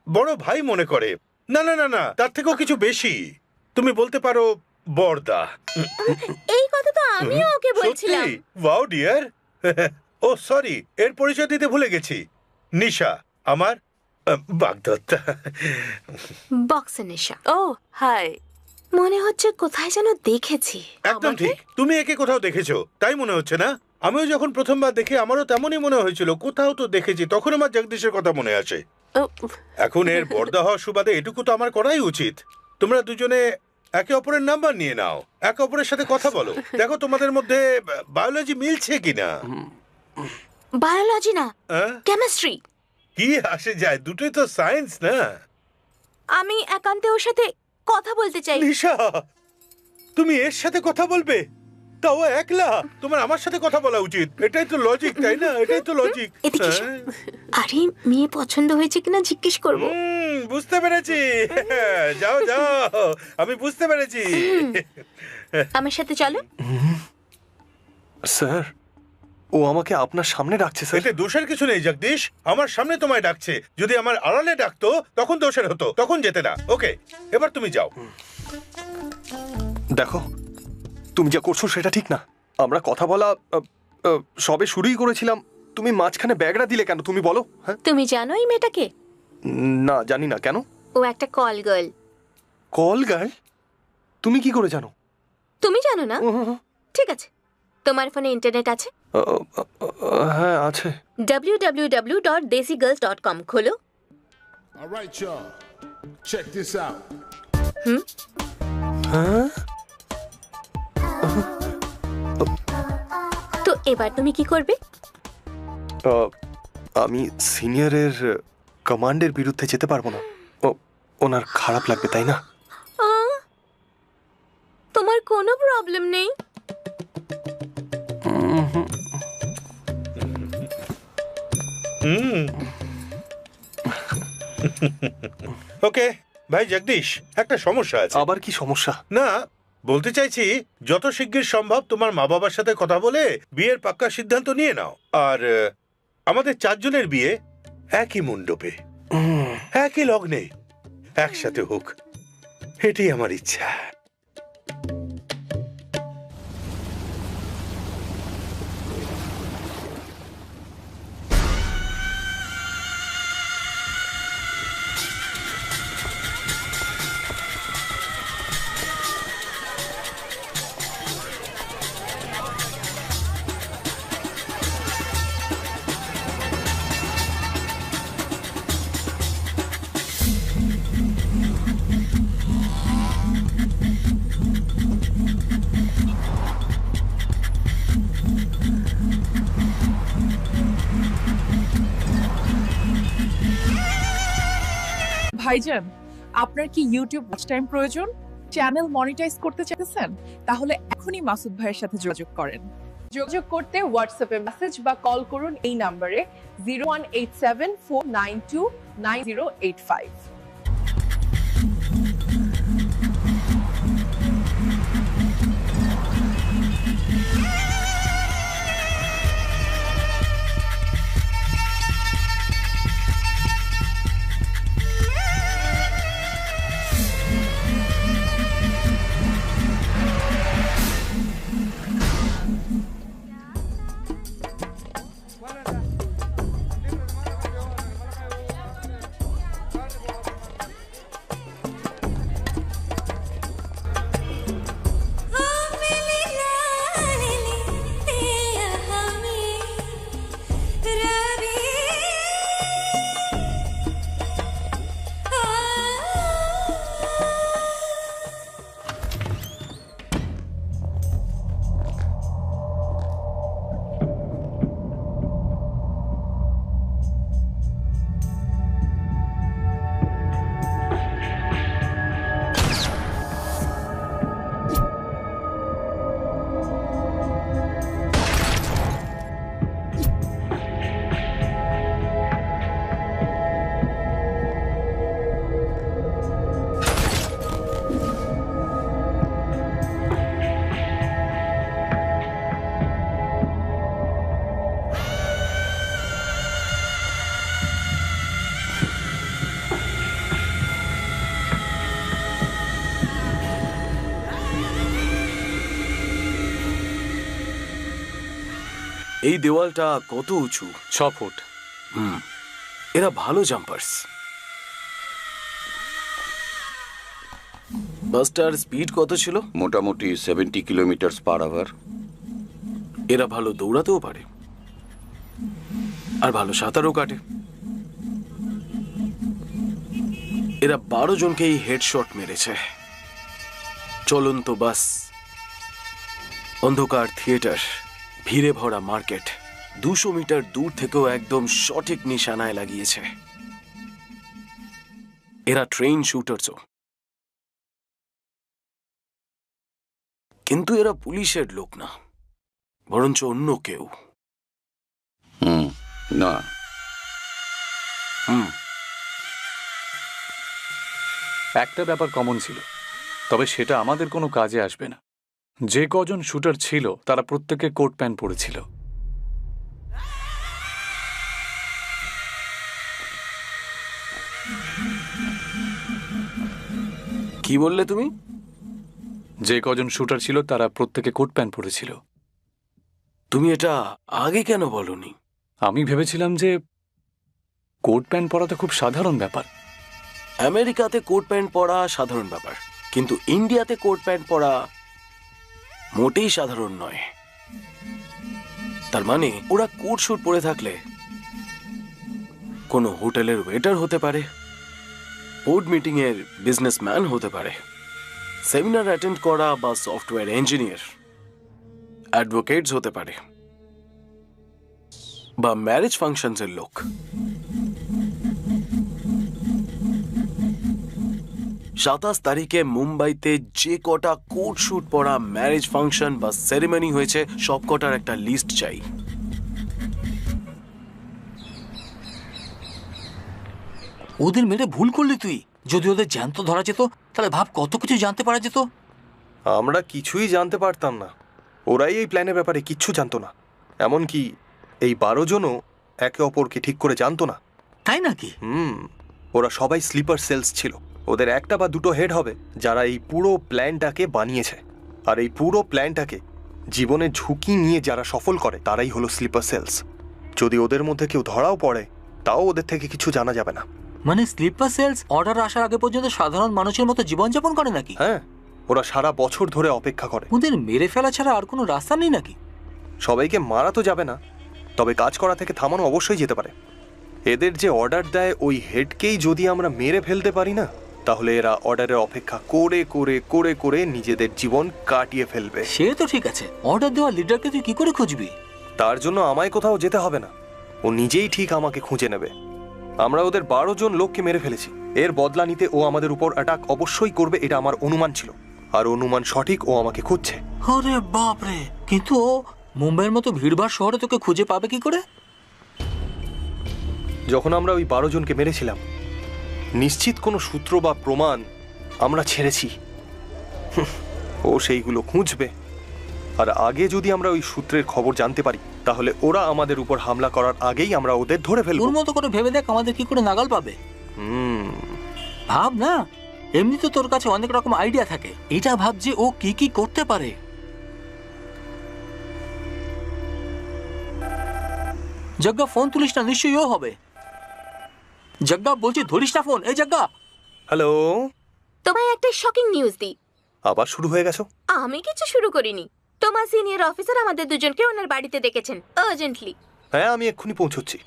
বড় ভাই মনে করে। না না না না, তার থেকেও কিছু বেশি। তুমি বলতে পারো বড়দা। এই কথা তো আমিও ওকে বলছিলাম। Wow deer. ও সরি, এর পরিচয় দিতে ভুলে গেছি। নিশা, আমার বাগদত্তা। বক্সে নেশা। ও হাই। মনে হচ্ছে কোথায় যেন দেখেছি। একদম ঠিক, তুমি একে কোথাও দেখেছো তাই মনে হচ্ছে না? আমিও যখন প্রথমবার দেখি আমারও তেমনই মনে হয়েছিল কোথাও তো দেখেছি। তখন আমার জগদীশের কথা মনে আসে। এখন এর বর্দা হওয়ার সুবাদে এটুকু তো আমার করাই উচিত। তোমরা দুজনে একে অপরের নাম্বার নিয়ে নাও, একে অপরের সাথে কথা বলো, দেখো তোমাদের মধ্যে বায়োলজি মিলছে কিনা। বায়োলজি না, কেমিস্ট্রি। কি আসে যায়, দুটোই তো সায়েন্স না। আমি একান্তে ওর সাথে কথা বলতে চাই। নিশা, তুমি এর সাথে কথা বলবে, তাও একলা? তোমার আমার সাথে কথা বলা উচিত। এটাই তো লজিক, তাই না? এটাই তো লজিক। আরে মেয়ে পছন্দ হয়েছে কিনা জিজ্ঞেস করব। বুঝতে পেরেছি। যাও যাও, আমি বুঝতে পেরেছি। আমার সাথে চলো। স্যার, ও আমাকে আপনার সামনে ডাকছে স্যার। এতে দোষের কিছু নেই জগদীশ, আমার সামনে তোমায় ডাকছে। যদি আমার আড়ালে ডাকতো তখন দোষের হতো, তখন যেতে না। ওকে, এবার তুমি যাও। দেখো, তুমি যা করছো সেটা ঠিক না। আমরা কথা বলা সবে শুরুই করেছিলাম, তুমি মাঝখানে ব্যাগটা দিলে কেন? তুমি বলো। হ্যাঁ, তুমি জানো এই মেয়েটাকে? না, জানি না। কেন? ও একটা কল গার্ল। Call girl? তুমি কি করে জানো? তুমি জানো না? ঠিক আছে, তোমার ফোনে ইন্টারনেট আছে? হ্যাঁ আছে। www.desigirls.com খোলো। All right, y'all. Check this out. হ্যাঁ, তো এবার তুমি কি করবে? আমি সিনিয়রের কমান্ডের বিরুদ্ধে যেতে পারবো না। ওনার খারাপ লাগবে, তাই না? তোমার কোনো প্রবলেম নেই? ওকে ভাই জগদীশ, একটা সমস্যা আছে। আবার কি সমস্যা? না, বলতে চাইছি যত শিগগির সম্ভব তোমার মা বাবার সাথে কথা বলে বিয়ের পাক্কা সিদ্ধান্ত নিয়ে নাও। আর আমাদের চারজনের বিয়ে একই মণ্ডপে, একই লগ্নে, একসাথে হোক, এটাই আমার ইচ্ছা। ভাইজান, আপনার কি ইউটিউব ওয়াচ টাইম প্রয়োজন? চ্যানেল মনিটাইজ করতে চাইছেন? তাহলে এখনই মাসুদ ভাইয়ের সাথে যোগাযোগ করেন। যোগাযোগ করতে হোয়াটসঅ্যাপে মেসেজ বা কল করুন এই নম্বরে 01874929085। এই দেওয়ালটা কত উঁচু? 6 ফুট। এরা ভালো জাম্পার্স। বাসটার স্পিড কত ছিল? মোটামুটি 70 কিলোমিটার/আওয়ার। এরা ভালো দৌড়াতেও পারে আর ভালো সাঁতারও কাটে। এরা 12 জনকেই হেডশট মেরেছে। চলন্ত বাস, অন্ধকার থিয়েটার, ভিড়ে ভরা মার্কেট, 200 মিটার দূর থেকেও একদম সঠিক নিশানায় লাগিয়েছে। এরা ট্রেন শুটারসও। কিন্তু এরা পুলিশের লোক না, বরঞ্চ অন্য কেউ। না। একটা ব্যাপার কমন ছিল, তবে সেটা আমাদের কোনো কাজে আসবে না। যে কজন শুটার ছিল তারা প্রত্যেকে কোট প্যান্ট পরেছিল। কি বললে তুমি? যে কজন শুটার ছিল তারা প্রত্যেকে কোট প্যান্ট পরেছিল। তুমি এটা আগে কেন বলনি? আমি ভেবেছিলাম যে কোট প্যান্ট পরা তো খুব সাধারণ ব্যাপার। আমেরিকাতে কোট প্যান্ট পরা সাধারণ ব্যাপার, কিন্তু ইন্ডিয়াতে কোট প্যান্ট পরা মোটেই সাধারণ নয়। তার মানে ওরা কোট স্যুট পরে থাকলে কোনো হোটেলের ওয়েটার হতে পারে, বোর্ড মিটিং এর বিজনেসম্যান হতে পারে, সেমিনার অ্যাটেন্ড করা বা সফটওয়্যার ইঞ্জিনিয়ার, অ্যাডভোকেটস হতে পারে, বা ম্যারেজ ফাংশনস এর লোক। 27 তারিখে মুম্বাইতে যে কটা কোট শুট পরা ম্যারেজ ফাংশন বা সেরেমনি হয়েছে সব কটার একটা লিস্ট চাই। ওদের মেরে ভুল করলি তুই। যদি ওদের জ্যান্ত ধরা যেত তাহলে ভাব কত কিছু জানতে পারা যেত। আমরা কিছুই জানতে পারতাম না। ওরাই এই প্ল্যানের ব্যাপারে কিচ্ছু জানতো না। এমনকি এই 12 জনও একে অপরকে ঠিক করে জানতো না। তাই নাকি? ওরা সবাই স্লিপার সেলস ছিল। ওদের একটা বা দুটো হেড হবে যারা এই পুরো প্ল্যানটাকে বানিয়েছে। আর এই পুরো প্ল্যানটাকে জীবনের ঝুঁকি নিয়ে যারা সফল করে তারাই হলো স্লিপার সেলস। যদি ওদের মধ্যে কেউ ধরাও পড়ে তাও ওদের থেকে কিছু জানা যাবে না। মানে স্লিপার সেলস অর্ডার আসার আগে পর্যন্ত সাধারণ মানুষের মতো জীবনযাপন করে নাকি? হ্যাঁ, ওরা সারা বছর ধরে অপেক্ষা করে। ওদের মেরে ফেলা ছাড়া আর কোনো রাস্তা নেই নাকি? সবাইকে মারা তো যাবে না, তবে কাজ করা থেকে থামানো অবশ্যই যেতে পারে। এদের যে অর্ডার দেয় ওই হেডকেই যদি আমরা মেরে ফেলতে পারি না, তাহলে এরা অর্ডারের অপেক্ষা করে করে করে করে নিজেদের জীবন কাটিয়ে ফেলবে। সে তো ঠিক আছে, অর্ডার দেওয়া লিডারকে তুই কি করে খুঁজবি? তার জন্য আমায় কোথাও যেতে হবে না, ও নিজেই ঠিক আমাকে খুঁজে নেবে। আমরা ওদের 12 জন লোককে মেরে ফেলেছি। এর বদলা নিতে ও আমাদের উপর অ্যাটাক অবশ্যই করবে, এটা আমার অনুমান ছিল। আর অনুমান সঠিক, ও আমাকে খুঁজছে। আরে বাপ রে! কিন্তু ও মুম্বাইয়ের মতো ভিড়ভাড় শহরে তোকে খুঁজে পাবে কি করে? যখন আমরা ওই 12 জনকে মেরেছিলাম, নিশ্চিত কোনো সূত্র বা প্রমাণ আমরা ছেড়েছি। ও সেইগুলো খুঁজবে। আর আগে যদি আমরা ওই সূত্রের খবর জানতে পারি, তাহলে ওরা আমাদের উপর হামলা করার আগেই আমরা ওদের ধরে ফেলব। ওর মতো করে ভেবে দেখ আমাদের কি করে নাগাল পাবে। ভাব না, এমনি তো তোর কাছে অনেক রকম আইডিয়া থাকে। এটা ভাব যে ও কি কি করতে পারে। জগ্গা ফোন তুলিস না, নিশ্চয়ই ও হবে। জগ্গা বলছি, ধরিস না ফোন। এই জগ্গা। হ্যালো, তোমায় একটা শকিং নিউজ দিই। আবার শুরু হয়ে গেছো? আমি কিছু শুরু করিনি। তোমার সিনিয়র অফিসার আমাদের দুজনকে ওনার বাড়িতে ডেকেছেন আর্জেন্টলি। হ্যাঁ, আমি এক্ষুনি পৌঁছচ্ছি।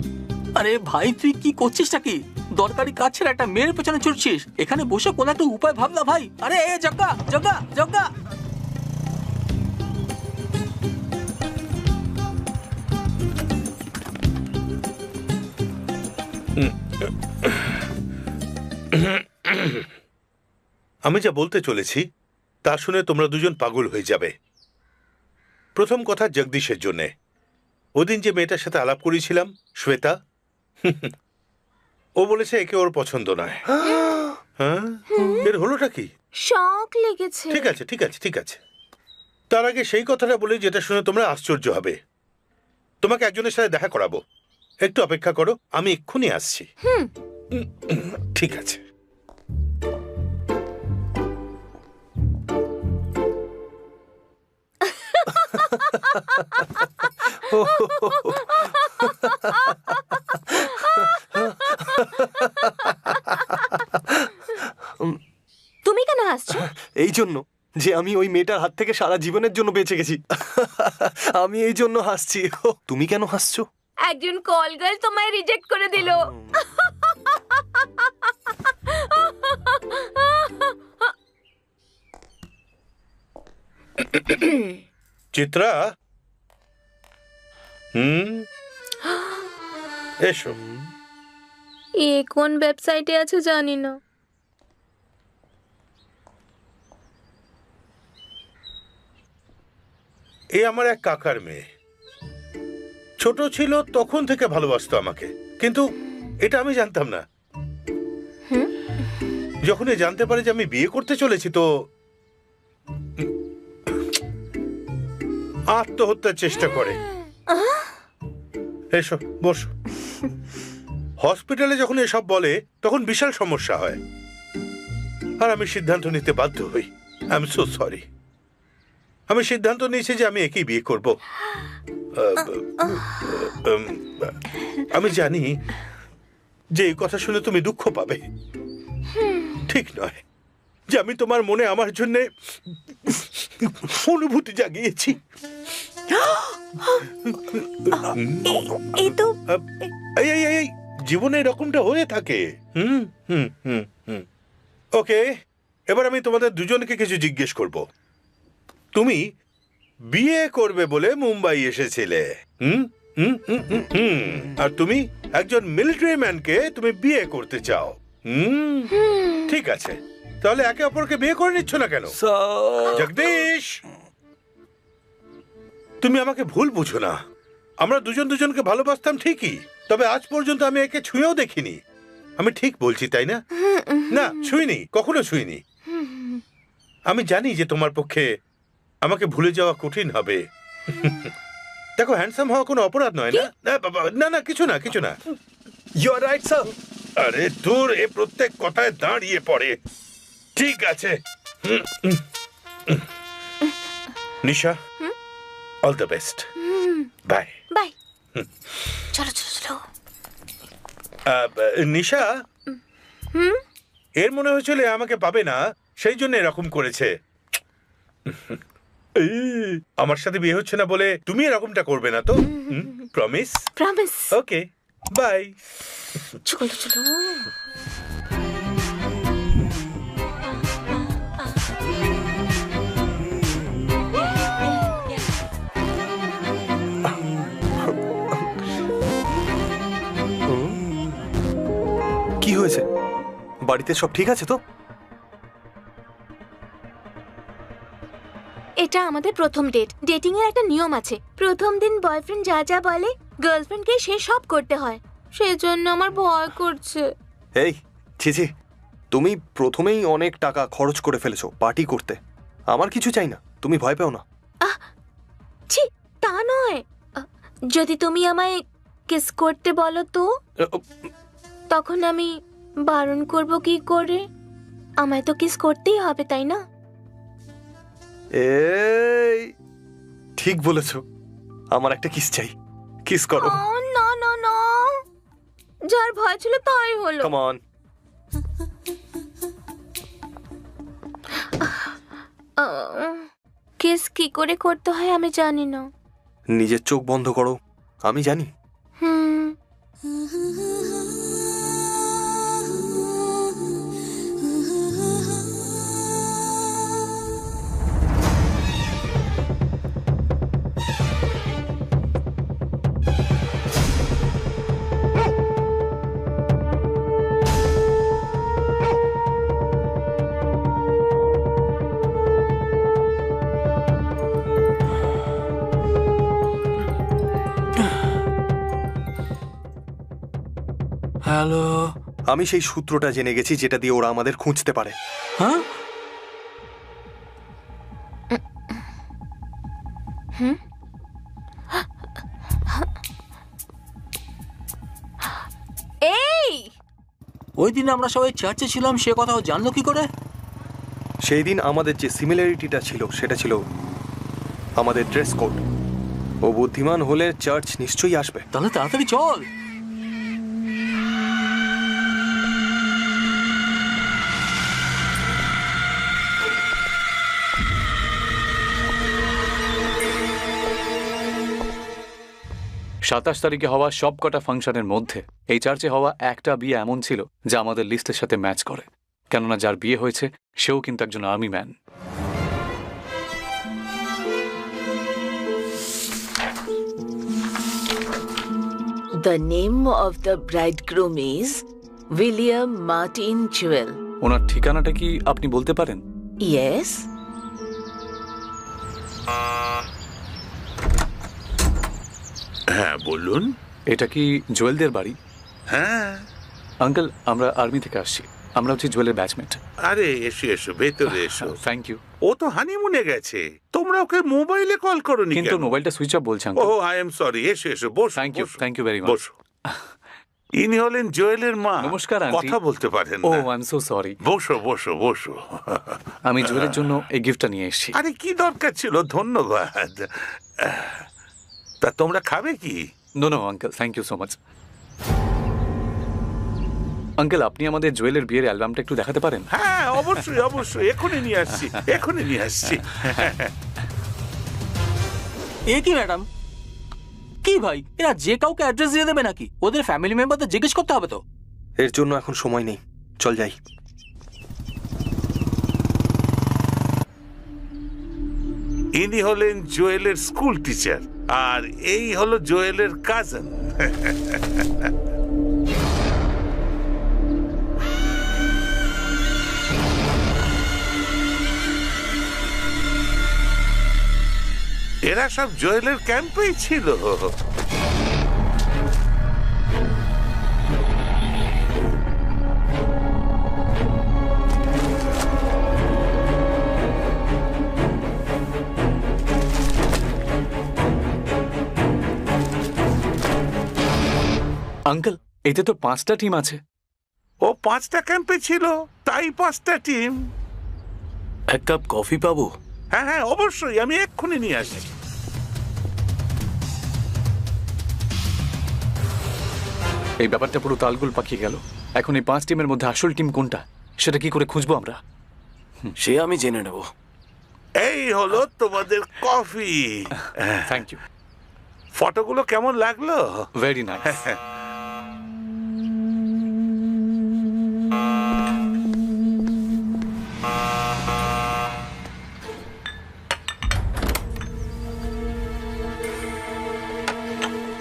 আরে ভাই, তুই কি করছিসটা কি? দরকারি কাজ ছেড়ে একটা মেয়ের পেছনে ছুটছিস। এখানে বসে কোন একটা উপায় ভাব না ভাই। আরে এ জগ্গা, জগ্গা, জগ্গা। আমি যা বলতে চলেছি তা শুনে তোমরা দুজন পাগল হয়ে যাবে। প্রথম কথা জগদীশের জন্যে। ওদিন যে মেয়েটার সাথে আলাপ করেছিলাম, শ্বেতা, ও বলেছে একে ওর পছন্দ নয়। হ্যাঁ, এর হলোটা কি? শক লেগেছে। ঠিক আছে ঠিক আছে ঠিক আছে। তার আগে সেই কথাটা বলি যেটা শুনে তোমরা আশ্চর্য হবে। তোমাকে একজনের সাথে দেখা করাবো, একটু অপেক্ষা করো, আমি এক্ষুনি আসছি। ঠিক আছে। তুমি কেন হাসছো? এই জন্য যে আমি ওই মেয়েটার হাত থেকে সারা জীবনের জন্য বেঁচে গেছি। আমি এই জন্য হাসছি। তুমি কেন হাসছো? একজন কল গার্ল তোমায় রিজেক্ট করে দিল। চিত্রা, এসো। এ কোন ওয়েবসাইটে আছে জানি না। এ আমার এক কাকার মেয়ে। ছোট ছিল তখন থেকে ভালোবাসতো আমাকে, কিন্তু এটা আমি জানতাম না। যখন এ জানতে পারে যে আমি বিয়ে করতে চলেছি তো আত্মহত্যার চেষ্টা করে। এসো বসো। হসপিটালে যখন এসব বলে তখন বিশাল সমস্যা হয়, আর আমি সিদ্ধান্ত নিতে বাধ্য হই। I am so sorry. আমি সিদ্ধান্ত নিয়েছি যে আমি একেই বিয়ে করব। আমি জানি যে এই কথা শুনে তুমি দুঃখ পাবে। ঠিক নয় যে আমি তোমার মনে আমার জন্য অনুভূতি জাগিয়েছি। এই জীবনে এরকমটা হয়ে থাকে। ওকে, এবার আমি তোমাদের দুজনকে কিছু জিজ্ঞেস করব। তুমি বিয়ে করবে বলে মুম্বাই এসেছিলে, আর তুমি একজন মিলিটারি ম্যানকে তুমি বিয়ে করতে চাও। ঠিক আছে, তাহলে একে অপরকে বিয়ে করে নিচ্ছ না কেন? জগদীশ, তুমি আমাকে ভুল বুঝো না। আমরা দুজন দুজনকে ভালোবাসতাম ঠিকই, তবে আজ পর্যন্ত আমি একে ছুঁয়েও দেখিনি। আমি ঠিক বলছি তাই না? না, ছুঁইনি, কখনো ছুঁইনি। আমি জানি যে তোমার পক্ষে আমাকে ভুলে যাওয়া কঠিন হবে। দেখো, হ্যান্ডসাম হওয়া কোনো অপরাধ নয় না। না না, কিছু না, কিছু না। You are right sir. আরে দূর, এ প্রত্যেক কথায় দাঁড়িয়ে পড়ে। ঠিক আছে Nisha, all the best. Bye bye. চলো চলো চলো। নিশা, এর মনে হয়েছিল আমাকে পাবে না, সেই জন্য এরকম করেছে। আমার সাথে বিয়ে হচ্ছে না বলে তুমি এরকমটা করবে না তো? প্রমিস? প্রমিস। Okay, bye. চলো চলো। কি হয়েছে? বাড়িতে সব ঠিক আছে তো? এটা আমাদের প্রথম ডেট। ডেটিং এর একটা নিয়ম আছে, প্রথম দিন বয়ফ্রেন্ড যা যা বলে গার্লফ্রেন্ডকে সে সব করতে হয়। সেজন্য আমার ভয় করছে। এই ছি, তুমি প্রথমেই অনেক টাকা খরচ করে ফেলেছো পার্টি করতে। আমার কিছু চাই না, তুমি ভয় পেও না। ছি, তা নয়। যদি তুমি আমায় কিস করতে বলো তো তখন আমি বারণ করব কি করে? আমায় তো কিস করতেই হবে, তাই না? এই ঠিক বলেছো, আমার একটা কিস চাই। কিস করো। না না না, যার ভয় ছিল তাই হলো। Come on. কিস কি করে করতে হয় আমি জানি না। নিজের চোখ বন্ধ করো, আমি জানি। হ্যালো। আমি সেই সূত্রটা জেনে গেছি যেটা দিয়ে ওরা আমাদের খুঁজতে পারে। হ্যাঁ? এই ওই দিন আমরা সবাই চার্চে ছিলাম, সে কথাও জানলো কি করে? সেই দিন আমাদের যে সিমিলারিটিটা ছিল সেটা ছিল আমাদের ড্রেস কোড। ও বুদ্ধিমান হলে চার্চ নিশ্চয়ই আসবে। তাহলে তাড়াতাড়ি চল। সাতাশ তারিখে হওয়া সব কটা ফাংশনের মধ্যে এই চার্চে হওয়া একটা বিয়ে এমন ছিল যা আমাদের লিস্টের সাথে ম্যাচ করে, কেননা যার বিয়ে হয়েছে সেও কিন্তু একজন army man. The name of the bridegroom is William Martin Jewell. ওনার ঠিকানাটা কি আপনি বলতে পারেন? Yes? হ্যাঁ বলুন। এটা কি জুয়েলদের বাড়ি? হ্যাঁ আঙ্কেল, আমরা আর্মি থেকে আসছি। আমরা হচ্ছে জুয়েলের ব্যাচমেট। আরে এসো এসো, ভেতরে এসো। Thank you. ও তো হানিমুনে গেছে, তোমরা ওকে মোবাইলে কল করোনি কিন্তু কেন? মোবাইলটা সুইচ অফ বলছে ও আঙ্কেল। I am sorry. এসো এসো, বসো। Thank you very much. বসো। ইনি হলেন জুয়েলের মা। নমস্কার আন্টি। কথা বলতে পারেন ও না। I am so sorry. বসো বসো বসো। আমি জুয়েলের জন্য এই গিফটটা নিয়ে এসেছি। আরে কি দরকার ছিল, ধন্যবাদ। তা তোমরা খাবে কি? No no uncle, thank you so much. Uncle, আপনি আমাদের জুয়েলের বিয়ের অ্যালবামটা একটু দেখাতে পারেন? হ্যাঁ অবশ্যই অবশ্যই, এখনই নিয়ে আসছি, এখনই নিয়ে আসছি। এ কি ম্যাডাম, কি ভাই, এরা যে কাউকে অ্যাড্রেস দিয়ে দেবে নাকি? ওদের ফ্যামিলি মেম্বারদের জিজ্ঞেস করতে হবে তো। এর জন্য এখন সময় নেই, চল যাই। ইনি হলেন জুয়েলের স্কুল টিচার, আর এই হলো জুয়েলের কাজিন। এরা সব জুয়েলের ক্যাম্পেই ছিল। আঙ্কেল, এতে তো 5টা টিম আছে। ও 5টা ক্যাম্পে ছিল, তাই 5টা টিম। এক কাপ কফি পাবো? হ্যাঁ হ্যাঁ অবশ্যই, আমি এক্ষুনি নিয়ে আসছি। এই ব্যাপারটা পুরো তালগুল পাকিয়ে গেল। এখন এই 5 টিমের মধ্যে আসল টিম কোনটা সেটা কি করে খুঁজবো আমরা? সে আমি জেনে নেব। এই হলো তোমাদের কফি। Thank you. ফটোগুলো কেমন লাগলো? Very nice.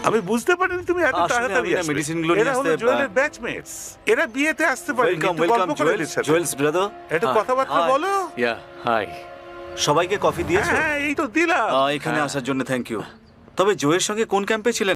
আমি বুঝতে পারিনি তুমি এত আসলে তাড়াতাড়ি আমি না আসবে। মেডিসিনগুলো নিয়ে এরা হলো আসতে- জুয়েলের ব্যাচমেটস। এরা বিয়েতে আসতে পারে, ওয়েলকাম একটু ওয়েলকাম গল্প করে এদের সাথে। Jewels brother. একটু কথাবার্তা বলো। ইয়া হাই। সবাইকে কফি দিয়েছো? হ্যাঁ এই তো দিলাম। এখানে আসার জন্য থ্যাংক ইউ। তবে জয়ের সঙ্গে কোন ক্যাম্পে ছিলেন?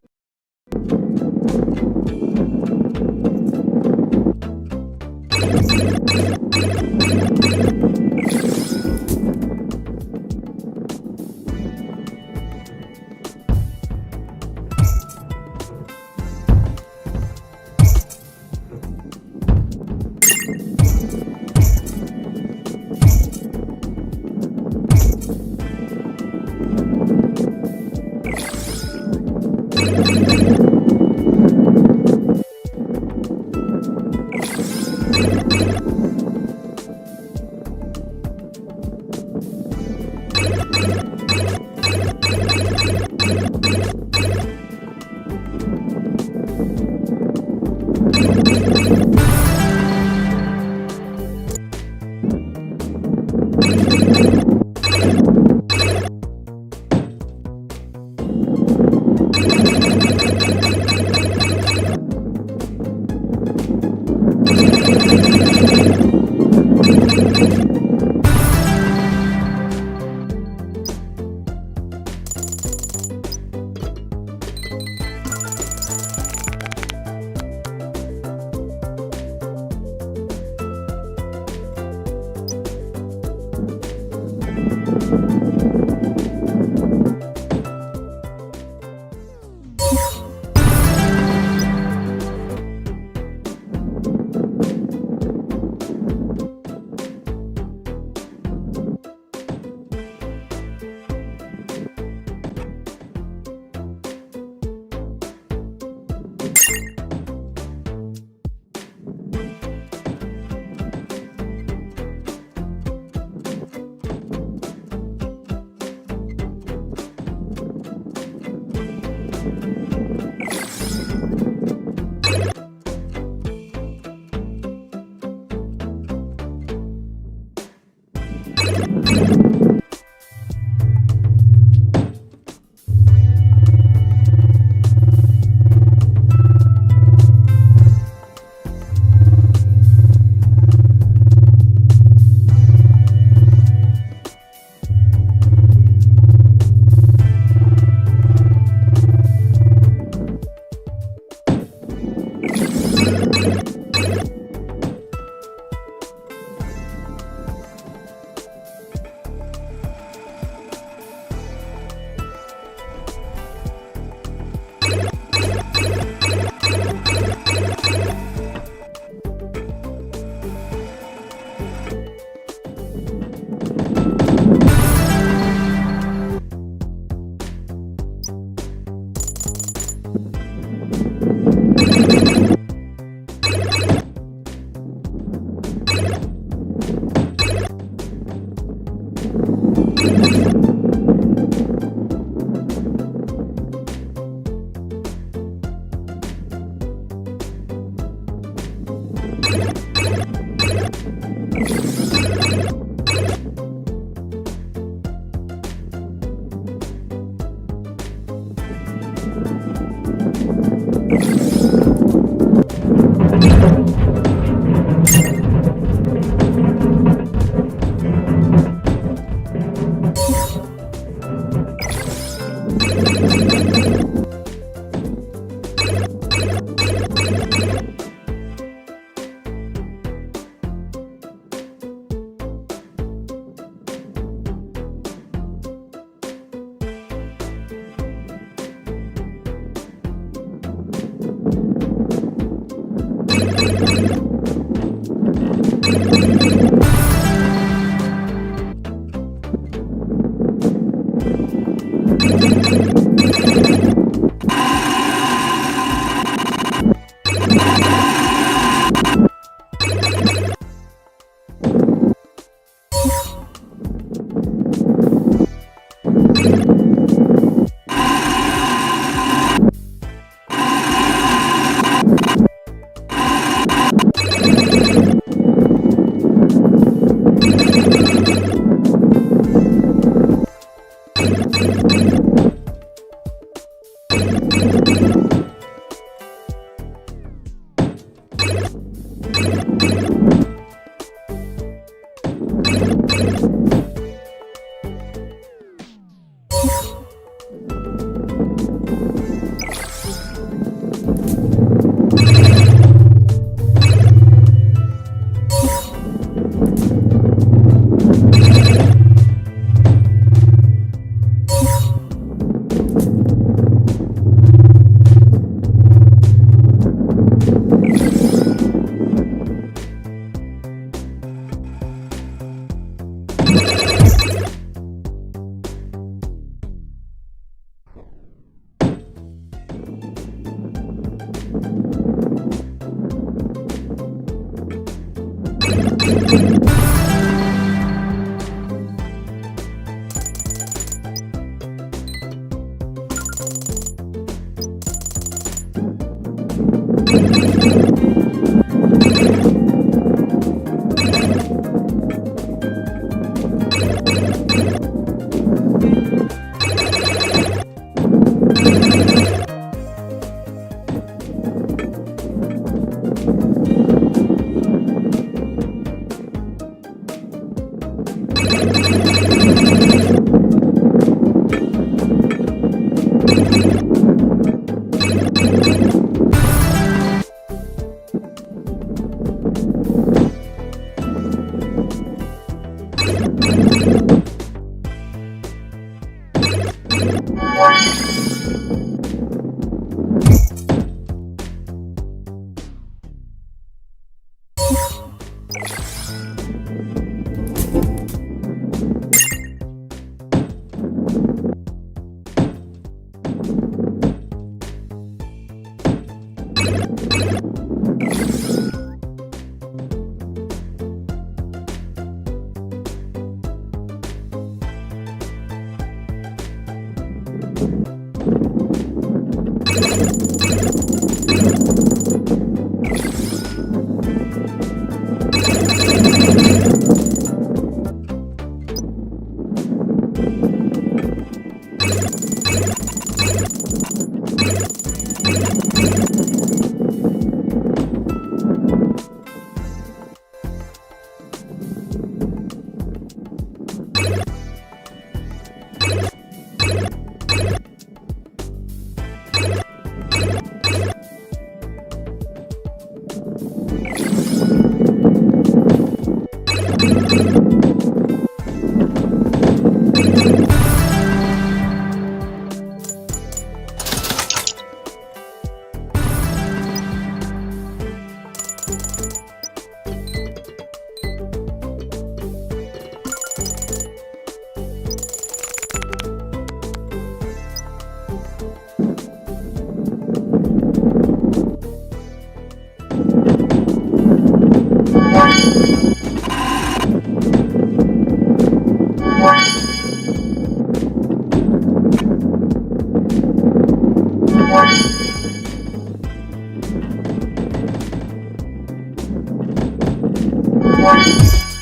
What?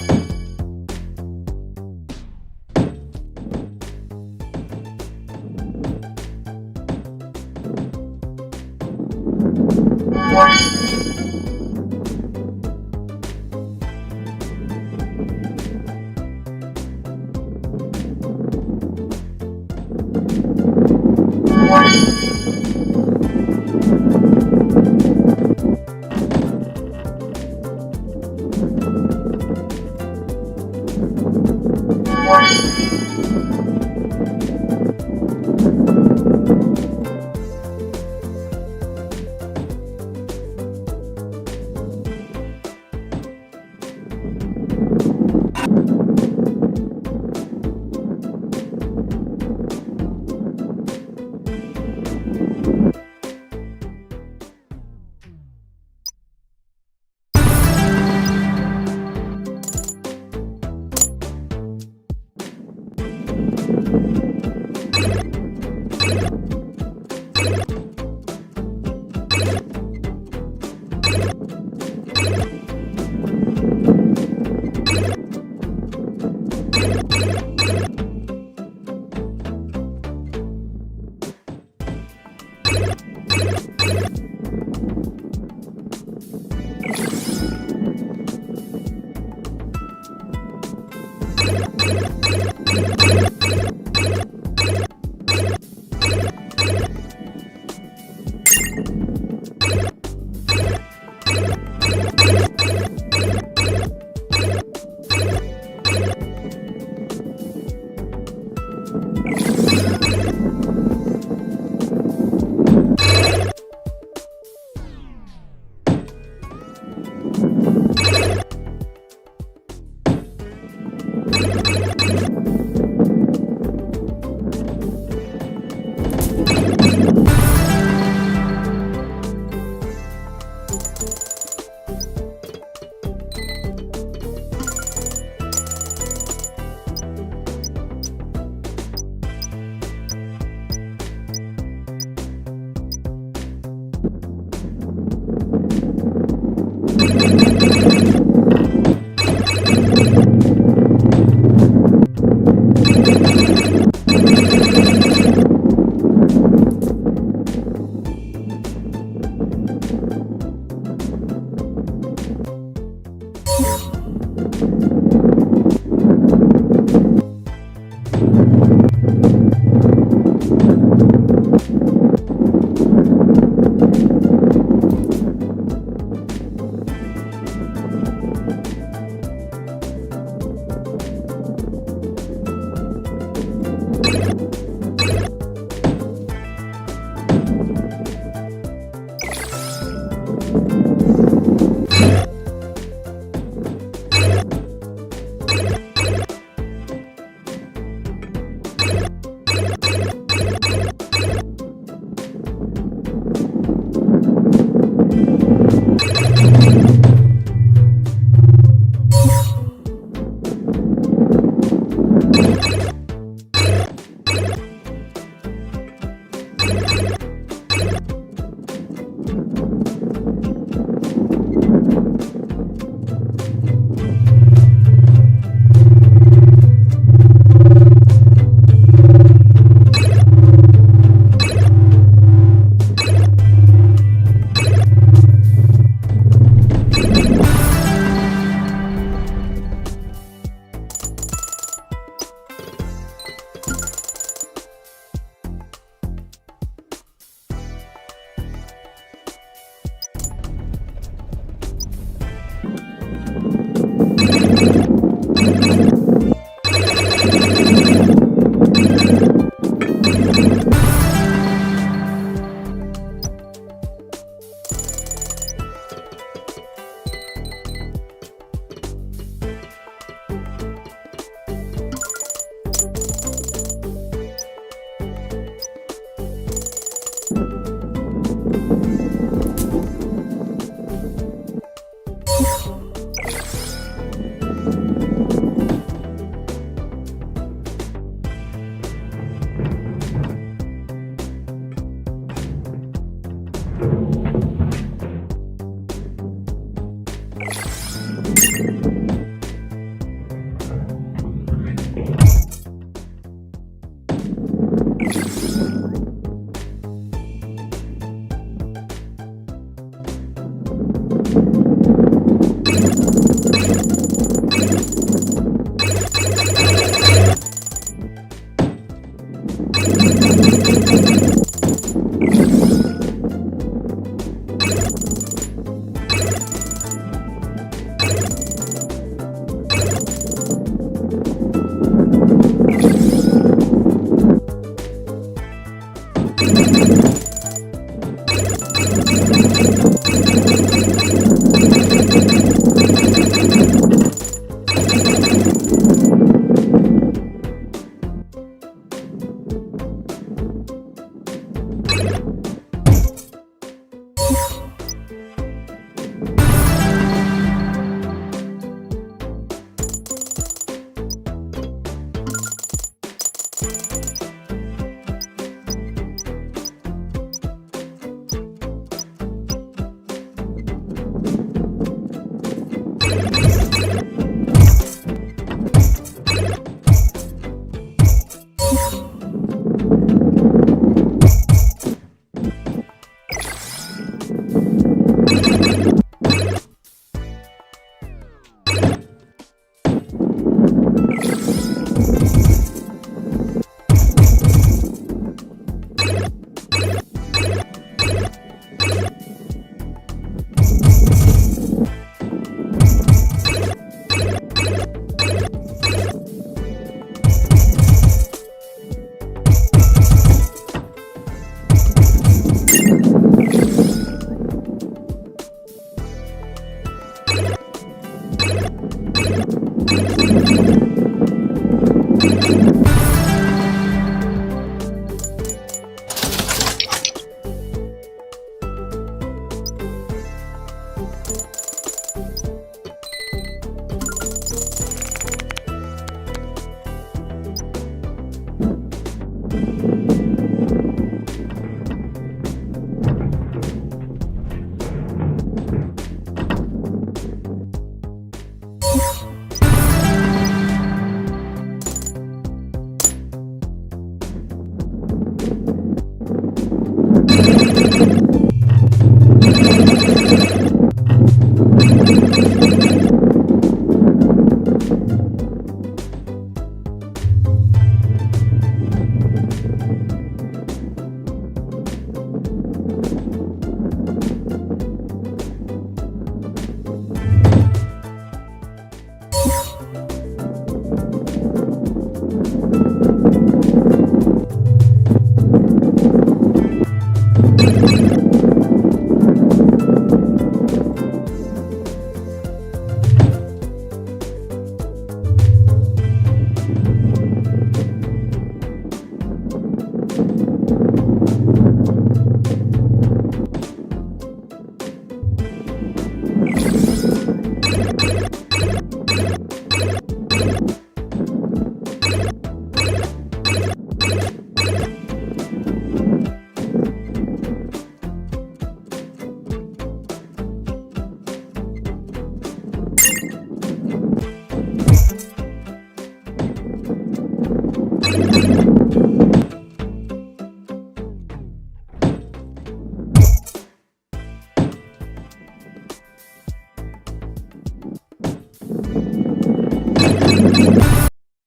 Thank you.